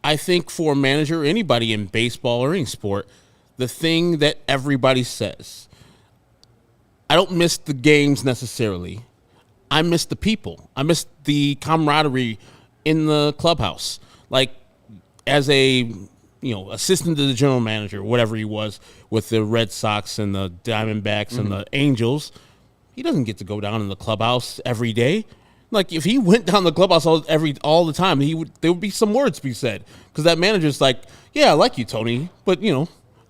I think for a manager or anybody in baseball or any sport, the thing that everybody says, I don't miss the games necessarily. I miss the people. I miss the camaraderie in the clubhouse. Like, as a assistant to the general manager, whatever he was with the Red Sox and the Diamondbacks and the Angels, he doesn't get to go down in the clubhouse every day. Like, if he went down the clubhouse all the time, there would be some words to be said, because that manager's like, yeah, I like you, Tony, but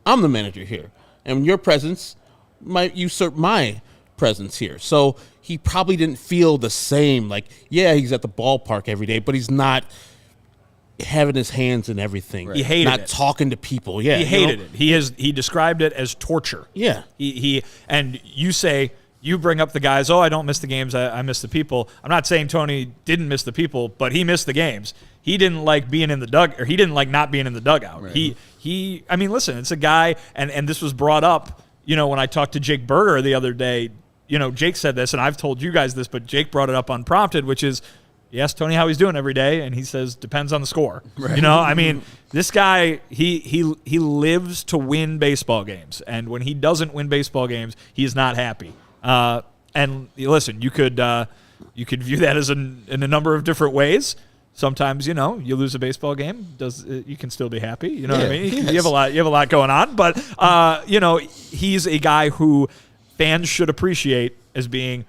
I'm the manager here, and your presence might usurp my presence here. So he probably didn't feel the same. Like, yeah, he's at the ballpark every day, but he's not having his hands in everything. Right. He hated not it. talking to people. Yeah, he hated it. He described it as torture. Yeah. And you bring up the guys, I don't miss the games, I miss the people. I'm not saying Tony didn't miss the people, but he missed the games. He didn't like being in the he didn't like not being in the dugout. Right. I mean, listen, it's a guy, and this was brought up, when I talked to Jake Berger the other day. Jake said this, and I've told you guys this, but Jake brought it up unprompted, which is, you ask Tony how he's doing every day, and he says, depends on the score. Right. I mean, this guy, he lives to win baseball games, and when he doesn't win baseball games, he is not happy. And listen, you could view that as in a number of different ways. Sometimes, you lose a baseball game, you can still be happy. You know what I mean? Yes. You have a lot going on, but he's a guy who fans should appreciate as being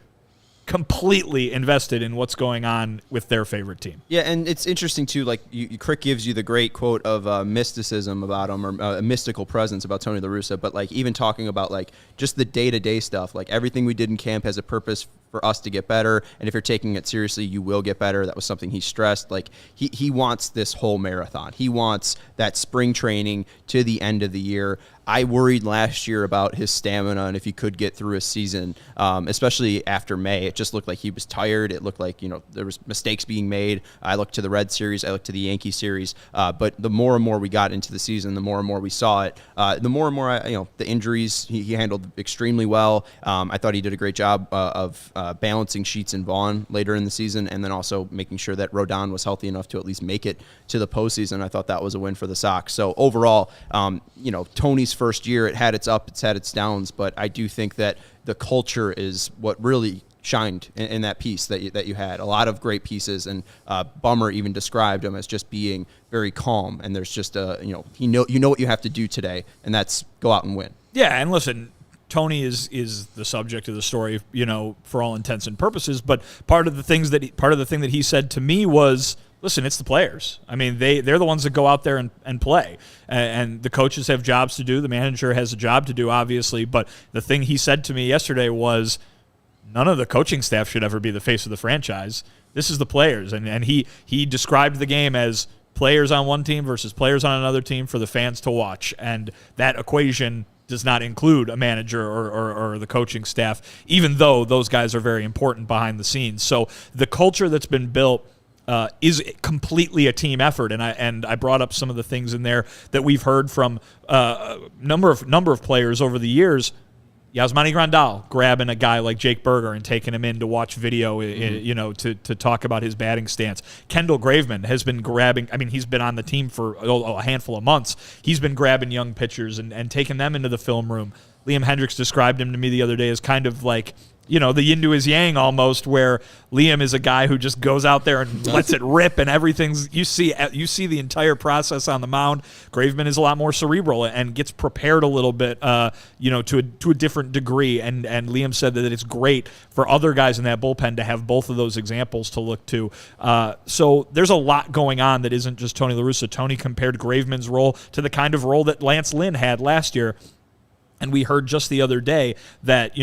completely invested in what's going on with their favorite team. Yeah, and it's interesting too. Like, Crick gives you the great quote of mysticism about him, or a mystical presence about Tony La Russa. But like, even talking about like just the day-to-day stuff, like everything we did in camp has a purpose for us to get better. And if you're taking it seriously, you will get better. That was something he stressed. Like, he wants this whole marathon. He wants that spring training to the end of the year. I worried last year about his stamina and if he could get through a season, especially after May. It just looked like he was tired. It looked like, there was mistakes being made. I looked to the Red Series. I looked to the Yankee Series. But the more and more we got into the season, the more and more we saw it. The more and more, the injuries he handled extremely well. I thought he did a great job of balancing Sheets and Vaughn later in the season, and then also making sure that Rodon was healthy enough to at least make it to the postseason. I thought that was a win for the Sox. So overall, Tony's first year, it had its ups, it's had its downs, but I do think that the culture is what really shined in that piece that you had. A lot of great pieces, and Bummer even described him as just being very calm, and there's just you know what you have to do today, and that's go out and win. Yeah, and listen, Tony is the subject of the story, for all intents and purposes, but part of the thing that he said to me was, listen, it's the players. I mean, they're the ones that go out there and play. And the coaches have jobs to do. The manager has a job to do, obviously. But the thing he said to me yesterday was, none of the coaching staff should ever be the face of the franchise. This is the players. And he described the game as players on one team versus players on another team for the fans to watch. And that equation does not include a manager or the coaching staff, even though those guys are very important behind the scenes. So the culture that's been built is completely a team effort, and I brought up some of the things in there that we've heard from a number of players over the years. Yasmani Grandal grabbing a guy like Jake Berger and taking him in to watch video, to talk about his batting stance. Kendall Graveman has been grabbing. I mean, he's been on the team for a handful of months. He's been grabbing young pitchers and taking them into the film room. Liam Hendricks described him to me the other day as kind of like, the yin to his yang almost, where Liam is a guy who just goes out there and lets it rip, and everything's you see the entire process on the mound. Graveman is a lot more cerebral and gets prepared a little bit, to a different degree. And Liam said that it's great for other guys in that bullpen to have both of those examples to look to. So there's a lot going on that isn't just Tony La Russa. Tony compared Graveman's role to the kind of role that Lance Lynn had last year. And we heard just the other day that,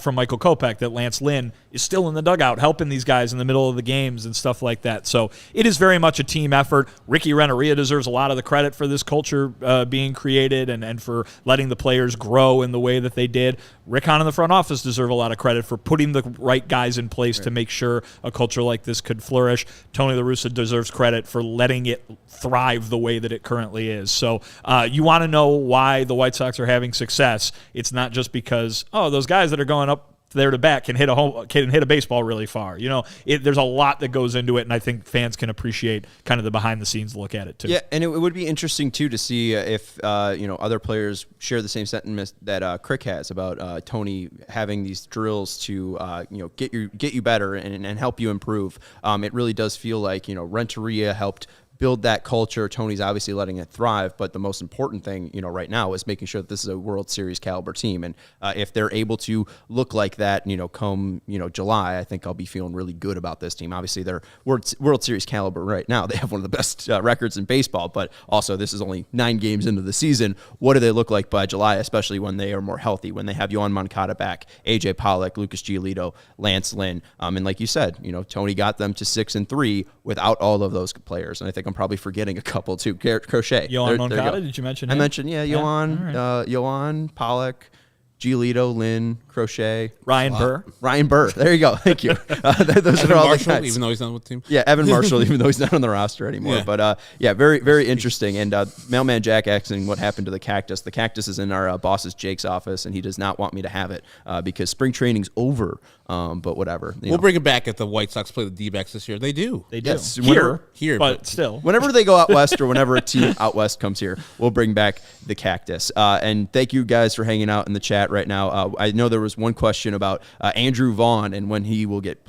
from Michael Kopech that Lance Lynn is still in the dugout helping these guys in the middle of the games and stuff like that. So it is very much a team effort. Ricky Renteria deserves a lot of the credit for this culture being created and for letting the players grow in the way that they did. Rick Hahn and the front office deserve a lot of credit for putting the right guys in place to make sure a culture like this could flourish. Tony La Russa deserves credit for letting it thrive the way that it currently is. So you want to know why the White Sox are having success. It's not just because, those guys that are going up there to bat can hit a baseball really far. There's a lot that goes into it, and I think fans can appreciate kind of the behind-the-scenes look at it too. Yeah, and it would be interesting too to see if other players share the same sentiment that Crick has about Tony having these drills to get you better and help you improve. It really does feel like Renteria helped build that culture. Tony's obviously letting it thrive, but the most important thing, right now is making sure that this is a World Series caliber team. And if they're able to look like that, come, July, I think I'll be feeling really good about this team. Obviously, they're World Series caliber right now. They have one of the best records in baseball, but also this is only 9 games into the season. What do they look like by July, especially when they are more healthy, when they have Yohan Moncada back, AJ Pollock, Lucas Giolito, Lance Lynn. And like you said, Tony got them to 6-3 without all of those players. And I think I'm probably forgetting a couple too. Crochet. Yohan Moncada, did you mention him? I mentioned, Yohan, Yohan, Pollock, Giolito, Lynn, Crochet, Ryan Burr. There you go. Thank you. Those Evan are all Marshall, the guys. even though he's not with the team. Yeah, Evan Marshall, even though he's not on the roster anymore. Yeah. But very, very interesting. And Mailman Jack asking what happened to the cactus. The cactus is in our boss's Jake's office, and he does not want me to have it because spring training's over. But whatever. We'll bring it back if the White Sox play the D-backs this year. They do. They do. Yes, here, but still. Whenever they go out west or whenever a team out west comes here, we'll bring back the cactus. And thank you guys for hanging out in the chat right now. I know there was one question about Andrew Vaughn and when he will get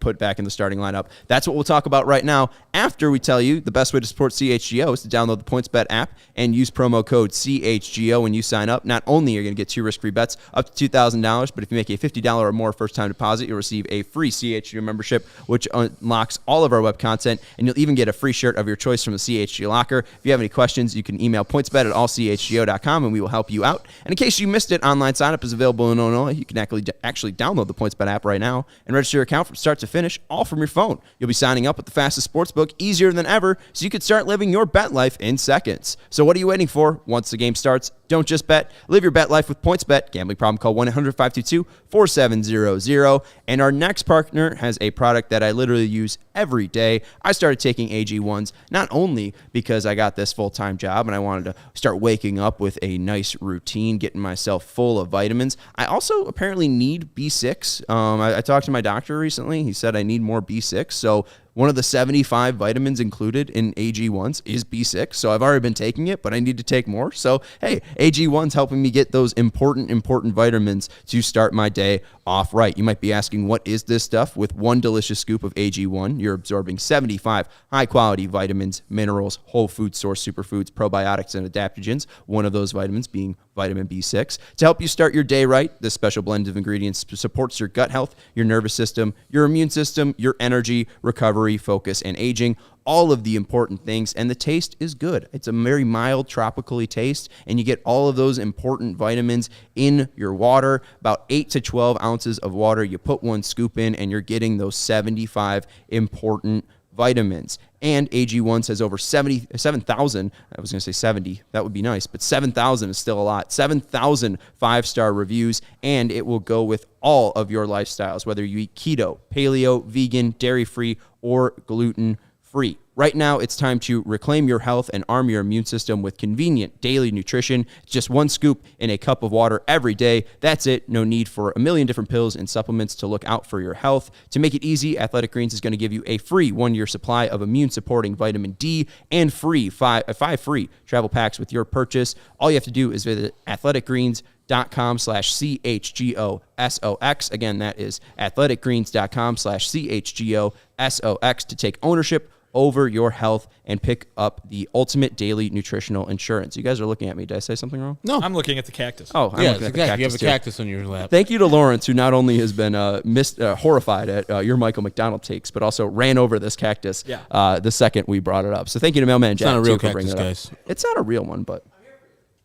put back in the starting lineup. That's what we'll talk about right now after we tell you the best way to support CHGO is to download the PointsBet app and use promo code CHGO when you sign up. Not only are you going to get 2 risk-free bets up to $2,000, but if you make a $50 or more first-time deposit, you'll receive a free CHGO membership, which unlocks all of our web content, and you'll even get a free shirt of your choice from the CHGO locker. If you have any questions, you can email pointsbet@allchgo.com, and we will help you out. And in case you missed it, online sign-up is available in Illinois. You can actually download the PointsBet app right now and register your account from start to finish, all from your phone. You'll be signing up with the fastest sportsbook, easier than ever, so you can start living your bet life in seconds. So what are you waiting for? Once the game starts, don't just bet. Live your bet life with PointsBet. Gambling problem, call 1-800-522-4700. And our next partner has a product that I literally use every day. I started taking AG1s not only because I got this full-time job and I wanted to start waking up with a nice routine, getting myself full of vitamins. I also apparently need B6. I talked to my doctor recently. He said I need more B6. So one of the 75 vitamins included in AG1s is B6. So I've already been taking it, but I need to take more. So, hey, AG1's helping me get those important vitamins to start my day off right. You might be asking, what is this stuff? With one delicious scoop of AG1, you're absorbing 75 high-quality vitamins, minerals, whole food source superfoods, probiotics, and adaptogens, one of those vitamins being vitamin B6. To help you start your day right, this special blend of ingredients supports your gut health, your nervous system, your immune system, your energy, recovery, focus, and aging. All of the important things, and the taste is good. It's a very mild, tropically taste, and you get all of those important vitamins in your water. About 8 to 12 ounces of water. You put 1 scoop in, and you're getting those 75 important vitamins. And AG1 says over 7,000, I was going to say 70, that would be nice, but 7,000 is still a lot. 7,000 5-star reviews, and it will go with all of your lifestyles, whether you eat keto, paleo, vegan, dairy-free, or gluten-free. Right now, it's time to reclaim your health and arm your immune system with convenient daily nutrition. It's just 1 scoop in a cup of water every day. That's it. No need for a million different pills and supplements to look out for your health. To make it easy, Athletic Greens is going to give you a free 1-year supply of immune-supporting vitamin D and five free travel packs with your purchase. All you have to do is visit athleticgreens.com/CHGOSOX. Again, that is athleticgreens.com/CHGOSOX to take ownership over your health and pick up the ultimate daily nutritional insurance. You guys are looking at me. Did I say something wrong? No. I'm looking at the cactus. Oh, I'm looking at the cactus. You have a cactus on your lap. Thank you to Lawrence, who not only has been horrified at your Michael McDonald takes, but also ran over this cactus the second we brought it up. So thank you to Mailman Jack. It's not a real for bringing cactus, it up. guys. It's not a real one, but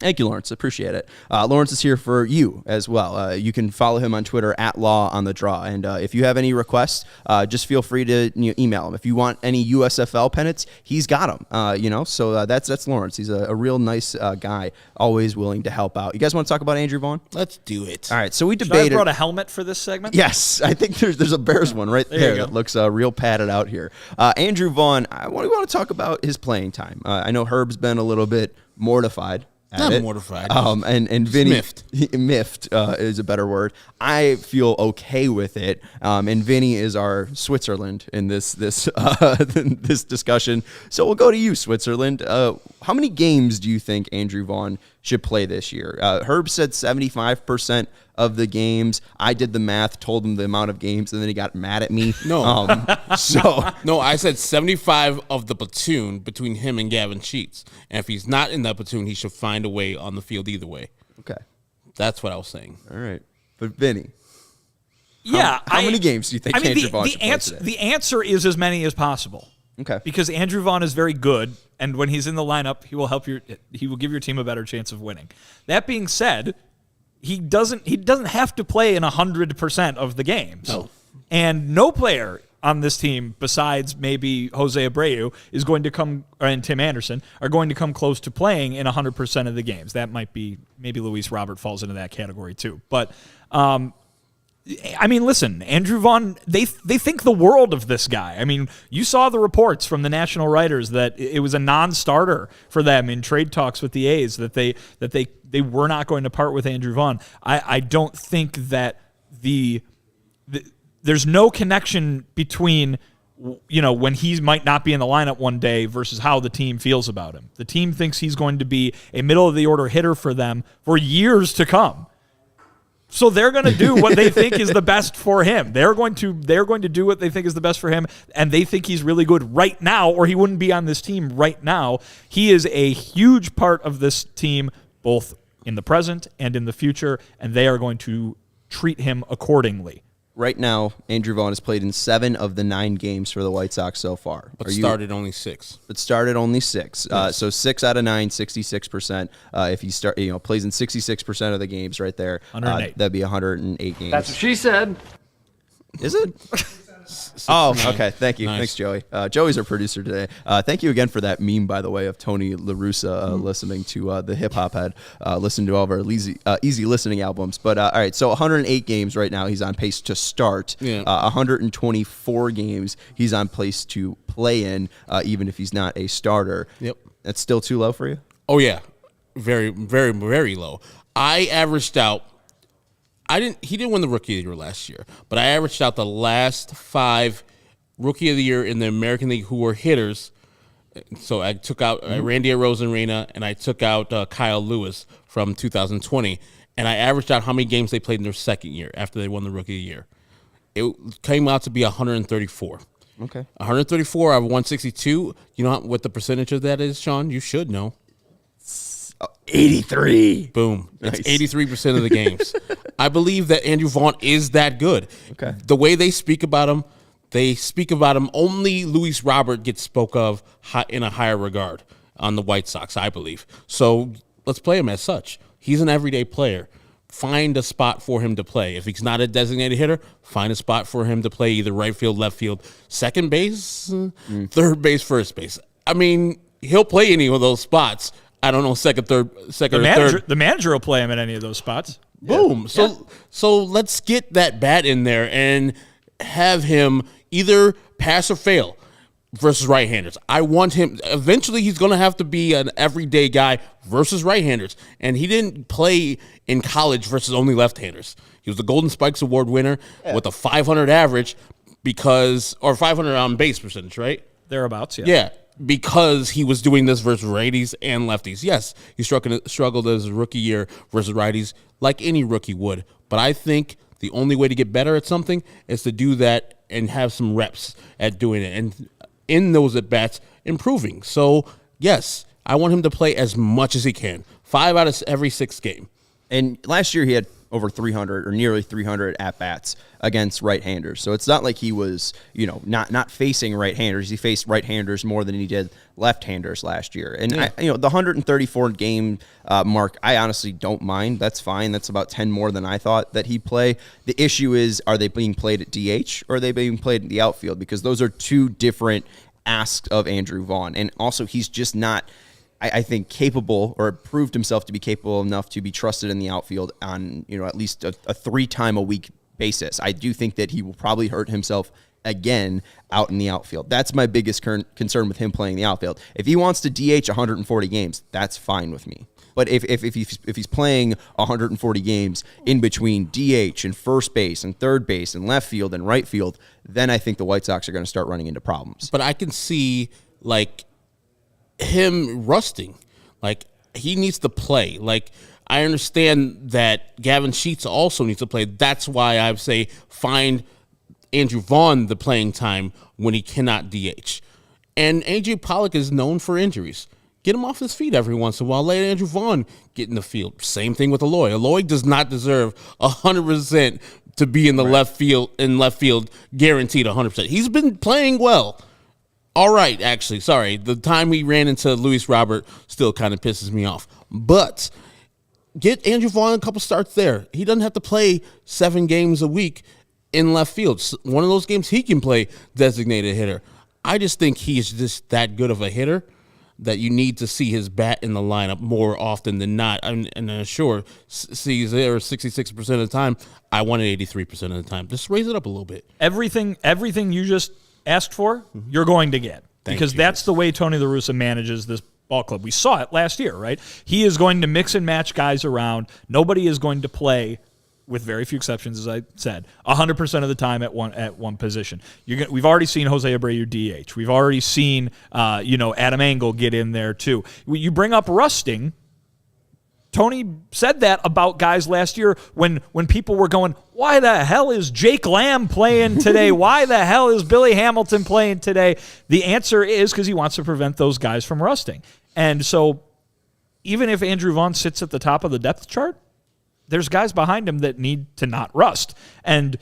Thank you, Lawrence. Appreciate it. Lawrence is here for you as well. You can follow him on Twitter at @LawOnTheDraw. And if you have any requests, just feel free to email him. If you want any USFL pennants, he's got them. So that's Lawrence. He's a real nice guy, always willing to help out. You guys want to talk about Andrew Vaughn? Let's do it. All right. So we Should debated. I brought a helmet for this segment? Yes, I think there's a Bears one right there you go. that looks real padded out here. Andrew Vaughn, we want to talk about his playing time. I know Herb's been a little bit mortified. Not mortified. And Vinny Miffed. Miffed is a better word. I feel okay with it. And Vinny is our Switzerland in this this discussion. So we'll go to you, Switzerland. How many games do you think Andrew Vaughn should play this year? Herb said 75% of the games. I did the math, told him the amount of games, and then he got mad at me. No. No, I said 75 of the platoon between him and Gavin Sheets. And if he's not in that platoon, he should find a way on the field either way. Okay. That's what I was saying. All right. But Vinny. Yeah. How many games do you think Andrew Vaughn should play today? The answer is as many as possible. Okay. Because Andrew Vaughn is very good, and when he's in the lineup, he will give your team a better chance of winning. That being said, he doesn't have to play in 100% of the games. No. And no player on this team besides maybe Jose Abreu is going to come, and Tim Anderson are going to come close to playing in 100% of the games. That might be, maybe Luis Robert falls into that category too. But I mean, listen, Andrew Vaughn, they think the world of this guy. I mean, you saw the reports from the national writers that it was a non-starter for them in trade talks with the A's, that they were not going to part with Andrew Vaughn. I don't think that there's no connection between, when he might not be in the lineup one day versus how the team feels about him. The team thinks he's going to be a middle-of-the-order hitter for them for years to come. So they're going to do what they think is the best for him. They're going to do what they think is the best for him, and they think he's really good right now, or he wouldn't be on this team right now. He is a huge part of this team, both in the present and in the future, and they are going to treat him accordingly. Right now, Andrew Vaughn has played in 7 of the 9 games for the White Sox so far. But started only 6. But started only 6. Yes. So 6 out of 9, 66%. If he plays in 66% of the games right there, 108. That'd be 108 games. That's what she said. Is it? Oh, okay. Thank you. Nice. Thanks, Joey. Joey's our producer today. Thank you again for that meme, by the way, of Tony La Russa listening to the Hip Hop Head, listening to all of our easy listening albums. But all right, so 108 games right now he's on pace to start. Yeah. 124 games he's on pace to play in, even if he's not a starter. Yep. That's still too low for you? Oh, yeah. Very, very, very low. I averaged out. He didn't win the Rookie of the Year last year, but I averaged out the last 5 Rookie of the Year in the American League who were hitters. So I took out Randy Arozarena, and I took out Kyle Lewis from 2020, and I averaged out how many games they played in their second year after they won the Rookie of the Year. It came out to be 134. Okay. 134 out of 162. You know what the percentage of that is, Sean? You should know. 83. Boom. Nice. It's 83% of the games. I believe that Andrew Vaughn is that good. Okay. The way they speak about him, only Luis Robert gets spoke of in a higher regard on the White Sox, I believe. So let's play him as such. He's an everyday player. Find a spot for him to play. If he's not a designated hitter, find a spot for him to play either right field, left field, second base, third base, first base. I mean, he'll play any of those spots. I don't know, second or third. The manager will play him in any of those spots. Boom. So let's get that bat in there and have him either pass or fail versus right-handers. I want him. Eventually, he's going to have to be an everyday guy versus right-handers. And he didn't play in college versus only left-handers. He was the Golden Spikes Award winner with a 500 average or 500 on base percentage, right? Thereabouts, yeah. Yeah. Because he was doing this versus righties and lefties. Yes, he struggled as a rookie year versus righties like any rookie would. But I think the only way to get better at something is to do that and have some reps at doing it. And in those at-bats, improving. So, yes, I want him to play as much as he can. 5 out of every 6 game. And last year he had over 300 or nearly 300 at-bats against right-handers. So it's not like he was, not facing right-handers. He faced right-handers more than he did left-handers last year. And, the 134 game mark, I honestly don't mind. That's fine. That's about 10 more than I thought that he'd play. The issue is, are they being played at DH or are they being played in the outfield? Because those are two different asks of Andrew Vaughn. And also, he's just not, I think, capable or proved himself to be capable enough to be trusted in the outfield on, at least a 3-time-a-week basis. I do think that he will probably hurt himself again out in the outfield. That's my biggest concern with him playing the outfield. If he wants to DH 140 games, that's fine with me. But if he's playing 140 games in between DH and first base and third base and left field and right field, then I think the White Sox are going to start running into problems. But I can see, him rusting. He needs to play. I understand that Gavin Sheets also needs to play. That's why I say find Andrew Vaughn the playing time when he cannot DH. And A.J. Pollock is known for injuries. Get him off his feet every once in a while. Let Andrew Vaughn get in the field. Same thing with Eloy. Eloy does not deserve 100% to be in the left field, guaranteed 100%. He's been playing well. All right, actually, sorry. The time he ran into Luis Robert still kind of pisses me off. But get Andrew Vaughn a couple starts there. He doesn't have to play 7 games a week in left field. One of those games he can play designated hitter. I just think he's just that good of a hitter that you need to see his bat in the lineup more often than not. And sure, see there 66% of the time. I want it 83% of the time. Just raise it up a little bit. Everything you just asked for, you're going to get. Because that's the way Tony La Russa manages this ball club. We saw it last year, right? He is going to mix and match guys around. Nobody is going to play, with very few exceptions, as I said, 100% of the time at one position. We've already seen Jose Abreu DH. We've already seen Adam Engel get in there too. You bring up rusting. Tony said that about guys last year when people were going, why the hell is Jake Lamb playing today? Why the hell is Billy Hamilton playing today? The answer is because he wants to prevent those guys from rusting. And so even if Andrew Vaughn sits at the top of the depth chart, there's guys behind him that need to not rust. And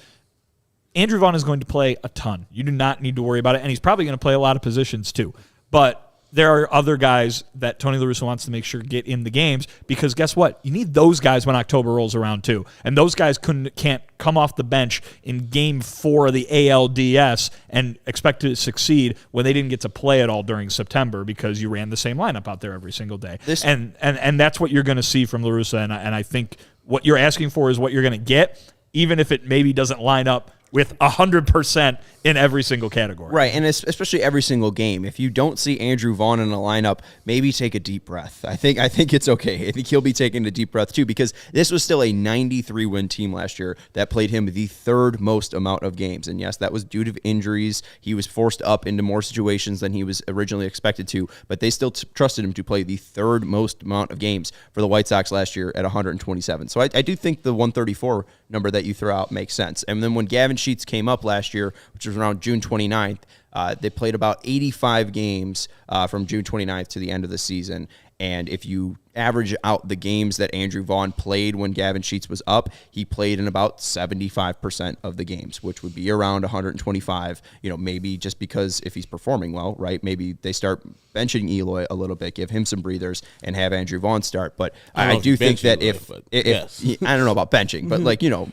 Andrew Vaughn is going to play a ton. You do not need to worry about it. And he's probably going to play a lot of positions too. But there are other guys that Tony La Russa wants to make sure get in the games because guess what? You need those guys when October rolls around too. And those guys can't come off the bench in Game 4 of the ALDS and expect to succeed when they didn't get to play at all during September because you ran the same lineup out there every single day. And that's what you're going to see from La Russa. And I think what you're asking for is what you're going to get, even if it maybe doesn't line up with 100% in every single category. Right, and especially every single game. If you don't see Andrew Vaughn in a lineup, maybe take a deep breath. I think it's okay. I think he'll be taking a deep breath too because this was still a 93-win team last year that played him the 3rd most amount of games. And yes, that was due to injuries. He was forced up into more situations than he was originally expected to, but they still trusted him to play the 3rd most amount of games for the White Sox last year at 127. So I do think the 134 number that you throw out makes sense. And then when Gavin Sheets came up last year, which was around June 29th, they played about 85 games from June 29th to the end of the season. And if you average out the games that Andrew Vaughn played when Gavin Sheets was up, he played in about 75% of the games, which would be around 125, maybe just because if he's performing well, right, maybe they start benching Eloy a little bit, give him some breathers, and have Andrew Vaughn start. But I do think that if I don't know about benching, but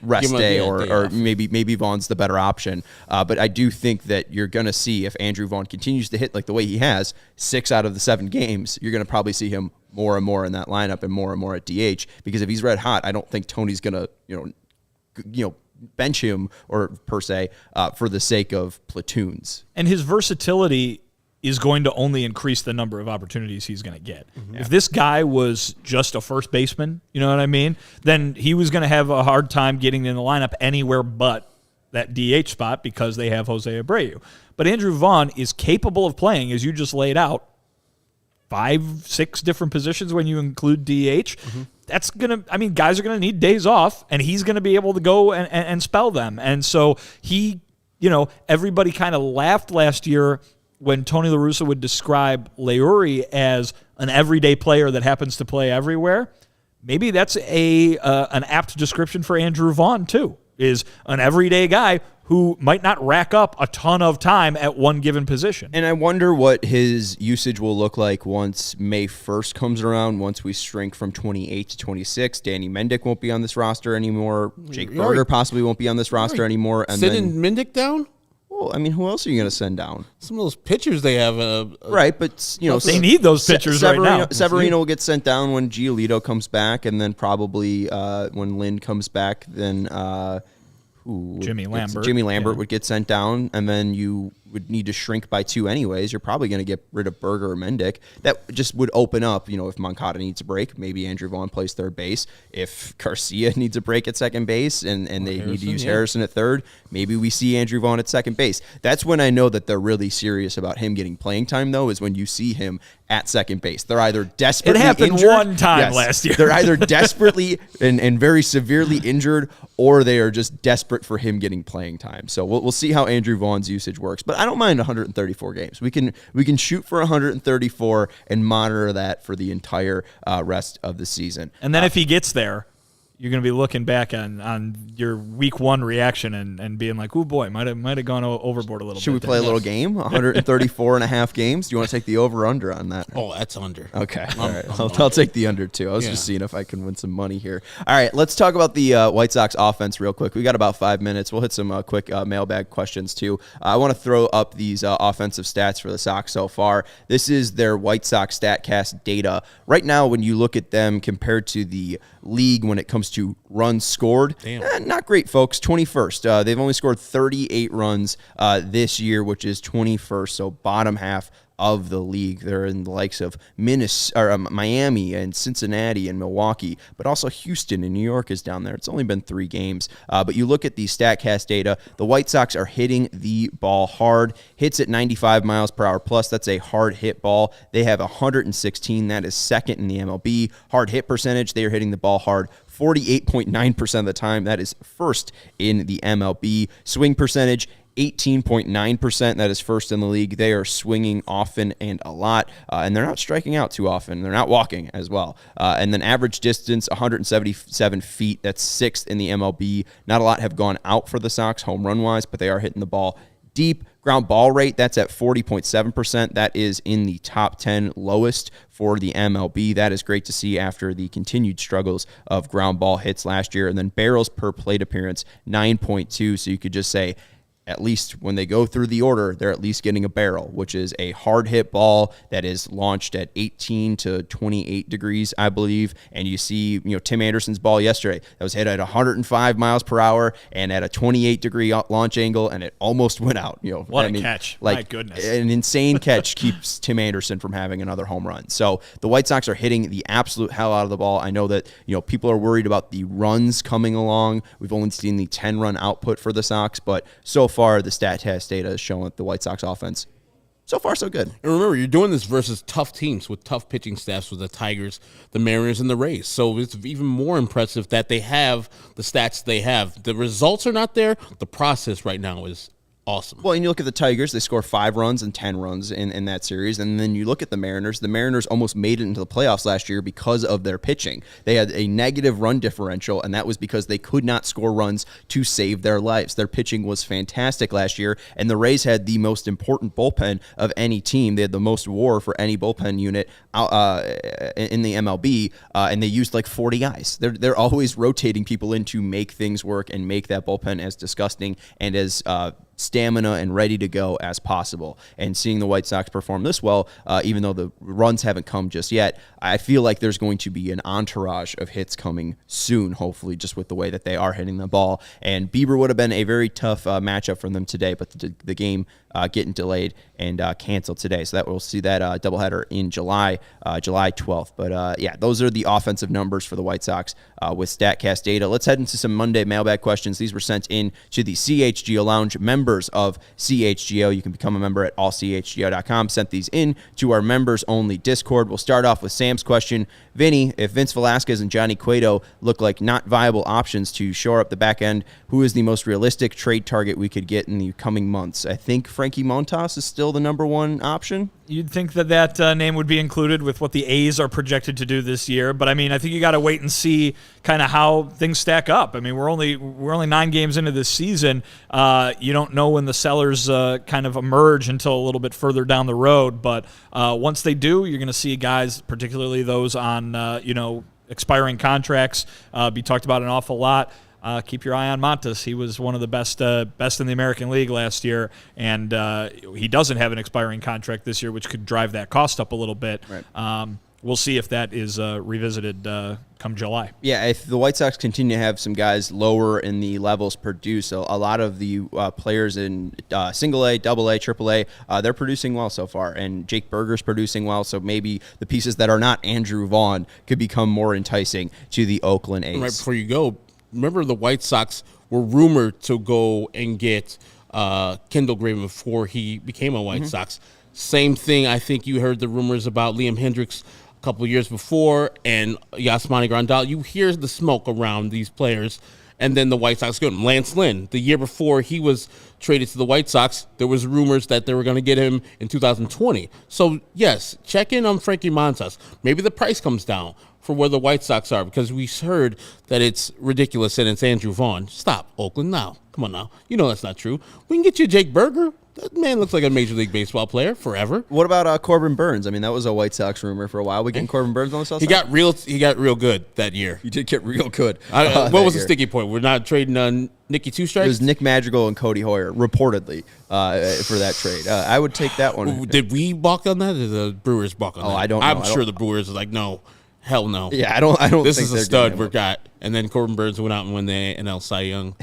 rest day or maybe Vaughn's the better option. But I do think that you're going to see if Andrew Vaughn continues to hit like the way he has 6 out of the 7 games, you're going to probably see him more and more in that lineup and more at DH because if he's red hot, I don't think Tony's gonna bench him or per se for the sake of platoons. And his versatility is going to only increase the number of opportunities he's going to get. Mm-hmm. If this guy was just a first baseman, you know what I mean, then he was going to have a hard time getting in the lineup anywhere but that DH spot because they have Jose Abreu. But Andrew Vaughn is capable of playing, as you just laid out, 5-6 different positions when you include DH. Mm-hmm. That's guys are gonna need days off, and he's gonna be able to go and spell them. And so everybody kind of laughed last year when Tony La Russa would describe Leury as an everyday player that happens to play everywhere. maybe that's an apt description for Andrew Vaughn, too, is an everyday guy who might not rack up a ton of time at one given position. And I wonder what his usage will look like once May 1st comes around, once we shrink from 28 to 26. Danny Mendick won't be on this roster anymore. Jake Berger possibly won't be on this roster anymore. And sending Mendick down? Well, I mean, who else are you going to send down? Some of those pitchers they have. Right, but, they need those pitchers right now. Severino will get sent down when Giolito comes back, and then probably when Lynn comes back, then Jimmy Lambert would get sent down, and then you would need to shrink by 2 anyways. You're probably going to get rid of Berger or Mendick. That just would open up, if Moncada needs a break, maybe Andrew Vaughn plays third base. If Garcia needs a break at second base and they need to use Harrison at third, maybe we see Andrew Vaughn at second base. That's when I know that they're really serious about him getting playing time, though, is when you see him at second base. They're either desperately injured. It happened one time last year. They're either desperately and very severely injured, or they are just desperate for him getting playing time. So we'll see how Andrew Vaughn's usage works. But I don't mind 134 games. We can shoot for 134 and monitor that for the entire rest of the season. And then if he gets there, you're going to be looking back on your week 1 reaction and being like, oh boy, might have gone overboard a little bit. Should we play a little game? 134 and a half games? Do you want to take the over-under on that? Oh, that's under. Okay. All right. I'll take the under, too. I was just seeing if I can win some money here. All right. Let's talk about the White Sox offense real quick. We got about 5 minutes. We'll hit some quick mailbag questions, too. I want to throw up these offensive stats for the Sox so far. This is their White Sox StatCast data. Right now, when you look at them compared to the league when it comes to runs scored, not great, folks. 21st. They've only scored 38 runs this year, which is 21st, so bottom half of the league. They're in the likes of Miami and Cincinnati and Milwaukee, but also Houston and New York is down there. It's only been 3 games. But you look at the StatCast data, the White Sox are hitting the ball hard. Hits at 95 miles per hour plus. That's a hard hit ball. They have 116. That is second in the MLB. Hard hit percentage, they are hitting the ball hard 48.9% of the time. That is first in the MLB. Swing percentage, 18.9%. That is first in the league. They are swinging often and a lot, and they're not striking out too often. They're not walking as well. And then average distance, 177 feet. That's sixth in the MLB. Not a lot have gone out for the Sox home run-wise, but they are hitting the ball deep. Ground ball rate, that's at 40.7%. That is in the top 10 lowest for the MLB. That is great to see after the continued struggles of ground ball hits last year. And then barrels per plate appearance, 9.2. So you could just say, at least when they go through the order, they're at least getting a barrel, which is a hard hit ball that is launched at 18 to 28 degrees, I believe. And you see, Tim Anderson's ball yesterday that was hit at 105 miles per hour and at a 28 degree launch angle, and it almost went out. What a catch. My goodness. An insane catch keeps Tim Anderson from having another home run. So the White Sox are hitting the absolute hell out of the ball. I know that, people are worried about the runs coming along. We've only seen the 10-run output for the Sox, but so far the StatCast data is showing that the White Sox offense, so far so good. And remember, you're doing this versus tough teams with tough pitching staffs with the Tigers, the Mariners, and the Rays. So it's even more impressive that they have the stats they have. The results are not there. The process right now is awesome. Well, and you look at the Tigers, they score 5 runs and 10 runs in that series. And then you look at the Mariners almost made it into the playoffs last year because of their pitching. They had a negative run differential, and that was because they could not score runs to save their lives. Their pitching was fantastic last year, and the Rays had the most important bullpen of any team. They had the most WAR for any bullpen unit in the MLB, and they used like 40 guys. They're always rotating people in to make things work and make that bullpen as disgusting and as stamina and ready to go as possible. And seeing the White Sox perform this well, even though the runs haven't come just yet, I feel like there's going to be an entourage of hits coming soon, hopefully, just with the way that they are hitting the ball. And Bieber would have been a very tough matchup for them today, but the game getting delayed and canceled today. So that we'll see that doubleheader in July 12th. But yeah, those are the offensive numbers for the White Sox with StatCast data. Let's head into some Monday mailbag questions. These were sent in to the CHGO Lounge members of CHGO. You can become a member at allchgo.com. Sent these in to our members-only Discord. We'll start off with Sam's question. Vinny, if Vince Velasquez and Johnny Cueto look like not viable options to shore up the back end, who is the most realistic trade target we could get in the coming months? I think Frankie Montas is still the number one option? You'd think that name would be included with what the A's are projected to do this year, but I mean, I think you got to wait and see kind of how things stack up. I mean, we're only 9 games into this season. You don't know when the sellers kind of emerge until a little bit further down the road, but once they do, you're going to see guys, particularly those on expiring contracts, be talked about an awful lot. Keep your eye on Montas. He was one of the best in the American League last year, and he doesn't have an expiring contract this year, which could drive that cost up a little bit. Right. We'll see if that is revisited come July. Yeah, if the White Sox continue to have some guys lower in the levels produce, a lot of the players in single A, double A, triple A, they're producing well so far. And Jake Berger's producing well, so maybe the pieces that are not Andrew Vaughn could become more enticing to the Oakland A's. Right before you go, remember the White Sox were rumored to go and get Kendall Graveman before he became a White Sox. Same thing, I think you heard the rumors about Liam Hendricks a couple of years before and Yasmani Grandal. You hear the smoke around these players, and then the White Sox go. Lance Lynn, the year before he was traded to the White Sox, there was rumors that they were going to get him in 2020. So, yes, check in on Frankie Montas. Maybe the price comes down for where the White Sox are, because we heard that it's ridiculous and it's Andrew Vaughn. Stop, Oakland, now. Come on now. You know that's not true. We can get you Jake Berger. That man looks like a Major League Baseball player forever. What about Corbin Burns? I mean, that was a White Sox rumor for a while. We getting Corbin Burns on the Southside? He got real good that year. He did get real good. What was the sticky point? We're not trading on Nicky Two Strikes? It was Nick Madrigal and Cody Hoyer, reportedly, for that trade. I would take that one. Did we balk on that, or the Brewers balk on that? I don't know. I'm sure the Brewers are like, no. Hell no. Yeah, I don't. This think is a stud we got. And then Corbin Burns went out and won the NL Cy Young.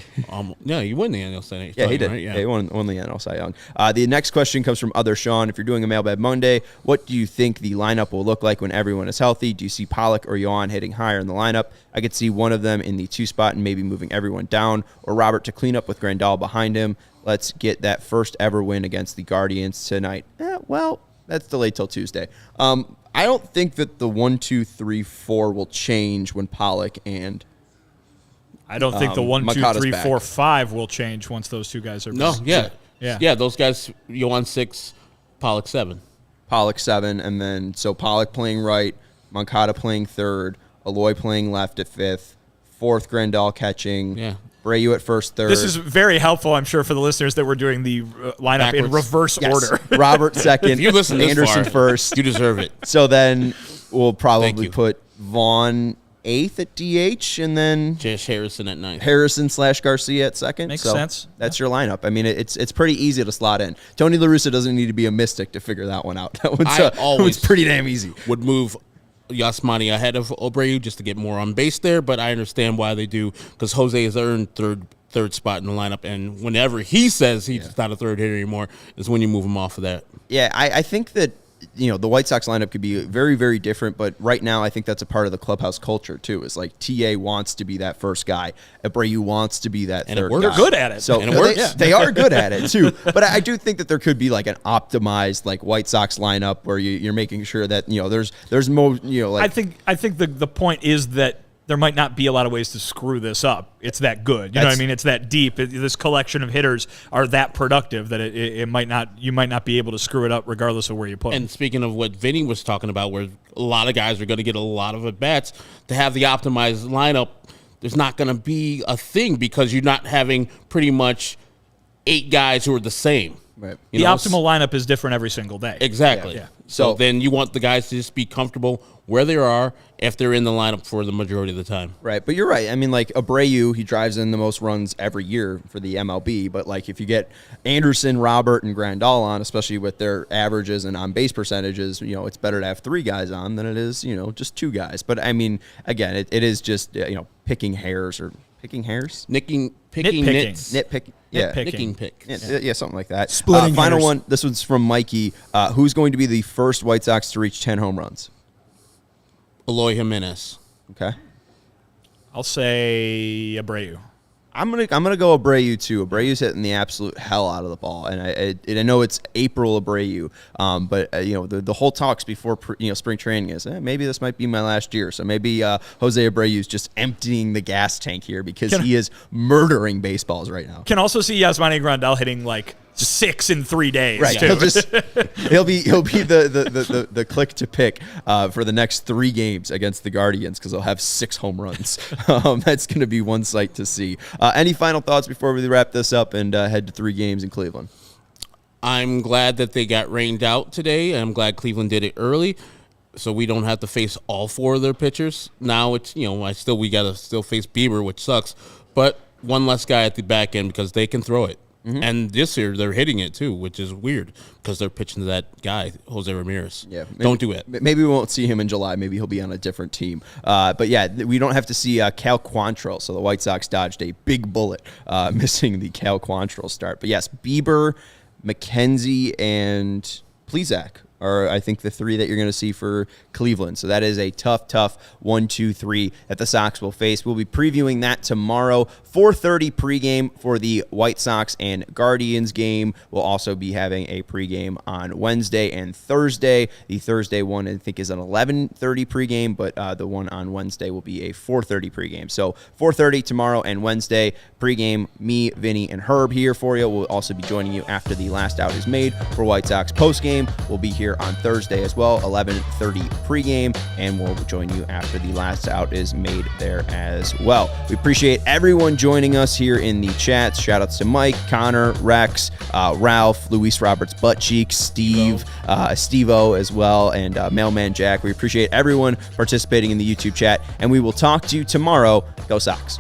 Yeah, he won the NL Cy Young. Yeah, he did. Right? Yeah, he won the NL Cy Young. The next question comes from Other Sean. If you're doing a Mailbag Monday, what do you think the lineup will look like when everyone is healthy? Do you see Pollock or Yohan hitting higher in the lineup? I could see one of them in the 2 spot and maybe moving everyone down, or Robert to clean up with Grandal behind him. Let's get that first ever win against the Guardians tonight. Well, that's delayed till Tuesday. I don't think that the 1, 2, 3, 4 will change when Pollock and I don't think the 1, 2, Makata's 3, back. 4, 5 will change once those two guys are back. Yeah. Those guys, Yohan 6, Pollock 7. Pollock 7, and then so Pollock playing right, Moncada playing third, Aloy playing left at 5th, 4th Grandal catching. Yeah. Brayu at first, third. This is very helpful, I'm sure, for the listeners that we're doing the lineup in reverse order. Robert second. If you listen this Anderson far, first. you deserve it. So then we'll probably you. put Vaughn 8th at DH, and then Josh Harrison at 9th. Harrison/Garcia at second. Makes sense. That's your lineup. I mean, it's pretty easy to slot in. Tony La Russa doesn't need to be a mystic to figure that one out. That one's pretty damn easy. Would move Yasmani ahead of Abreu just to get more on base there, but I understand why they do, because Jose has earned third spot in the lineup, and whenever he says he's not a third hitter anymore is when you move him off of that. Yeah, I think that the White Sox lineup could be very, very different, but right now I think that's a part of the clubhouse culture too. Is like TA wants to be that first guy, Abreu wants to be that third guy. They're good at it. So and it works. They are good at it too. But I do think that there could be like an optimized like White Sox lineup where you're making sure that there's more I think the point is that there might not be a lot of ways to screw this up. It's that good. You know what I mean? It's that deep. This collection of hitters are that productive that you might not be able to screw it up regardless of where you put them. And speaking of what Vinny was talking about, where a lot of guys are going to get a lot of at-bats, to have the optimized lineup, there's not going to be a thing because you're not having pretty much 8 guys who are the same. Right. The optimal lineup is different every single day. Exactly. Yeah. So then you want the guys to just be comfortable where they are if they're in the lineup for the majority of the time. Right, but you're right. I mean, like Abreu, he drives in the most runs every year for the MLB. But like if you get Anderson, Robert, and Grandal on, especially with their averages and on base percentages, it's better to have 3 guys on than it is, just 2 guys. But I mean, again, it is just picking hairs or picking hairs, Picking Nitpicking. nits. nitpicking. Yeah. Picking picks. Yeah, something like that. Splitting final hairs. one. This one's from Mikey. Who's going to be the first White Sox to reach 10 home runs? Eloy Jimenez. Okay. I'll say Abreu. I'm gonna go Abreu too. Abreu's hitting the absolute hell out of the ball, and I know it's April Abreu, but the whole talks before spring training is maybe this might be my last year. So maybe Jose Abreu's just emptying the gas tank here because he is murdering baseballs right now. Can also see Yasmani Grandal hitting like 6 in 3 days. Right. Too. He'll be the click to pick for the next 3 games against the Guardians because he'll have 6 home runs. That's going to be one sight to see. Any final thoughts before we wrap this up and head to 3 games in Cleveland? I'm glad that they got rained out today. I'm glad Cleveland did it early, so we don't have to face all 4 of their pitchers. Now it's we got to still face Bieber, which sucks, but one less guy at the back end because they can throw it. Mm-hmm. And this year they're hitting it too, which is weird because they're pitching to that guy, Jose Ramirez. Yeah, don't do it. Maybe we won't see him in July. Maybe he'll be on a different team. But yeah, we don't have to see Cal Quantrill. So the White Sox dodged a big bullet, missing the Cal Quantrill start. But yes, Bieber, McKenzie, and Plesac are, I think, the 3 that you're going to see for Cleveland. So that is a tough 1-2-3 that the Sox will face. We'll be previewing that tomorrow, 4:30 pregame for the White Sox and Guardians game. We'll also be having a pregame on Wednesday and Thursday. The Thursday one, I think, is an 11:30 pregame, but the one on Wednesday will be a 4:30 pregame. So 4:30 tomorrow and Wednesday pregame. Me, Vinny, and Herb here for you. We'll also be joining you after the last out is made for White Sox postgame. We'll be here on Thursday as well, 11:30 pregame, and we'll join you after the last out is made there as well. We appreciate everyone joining us here in the chats. Shout outs to Mike, Connor, Rex, Ralph, Luis Roberts, Buttcheek, Steve, Steve-O as well, and Mailman Jack. We appreciate everyone participating in the YouTube chat, and we will talk to you tomorrow. Go Sox.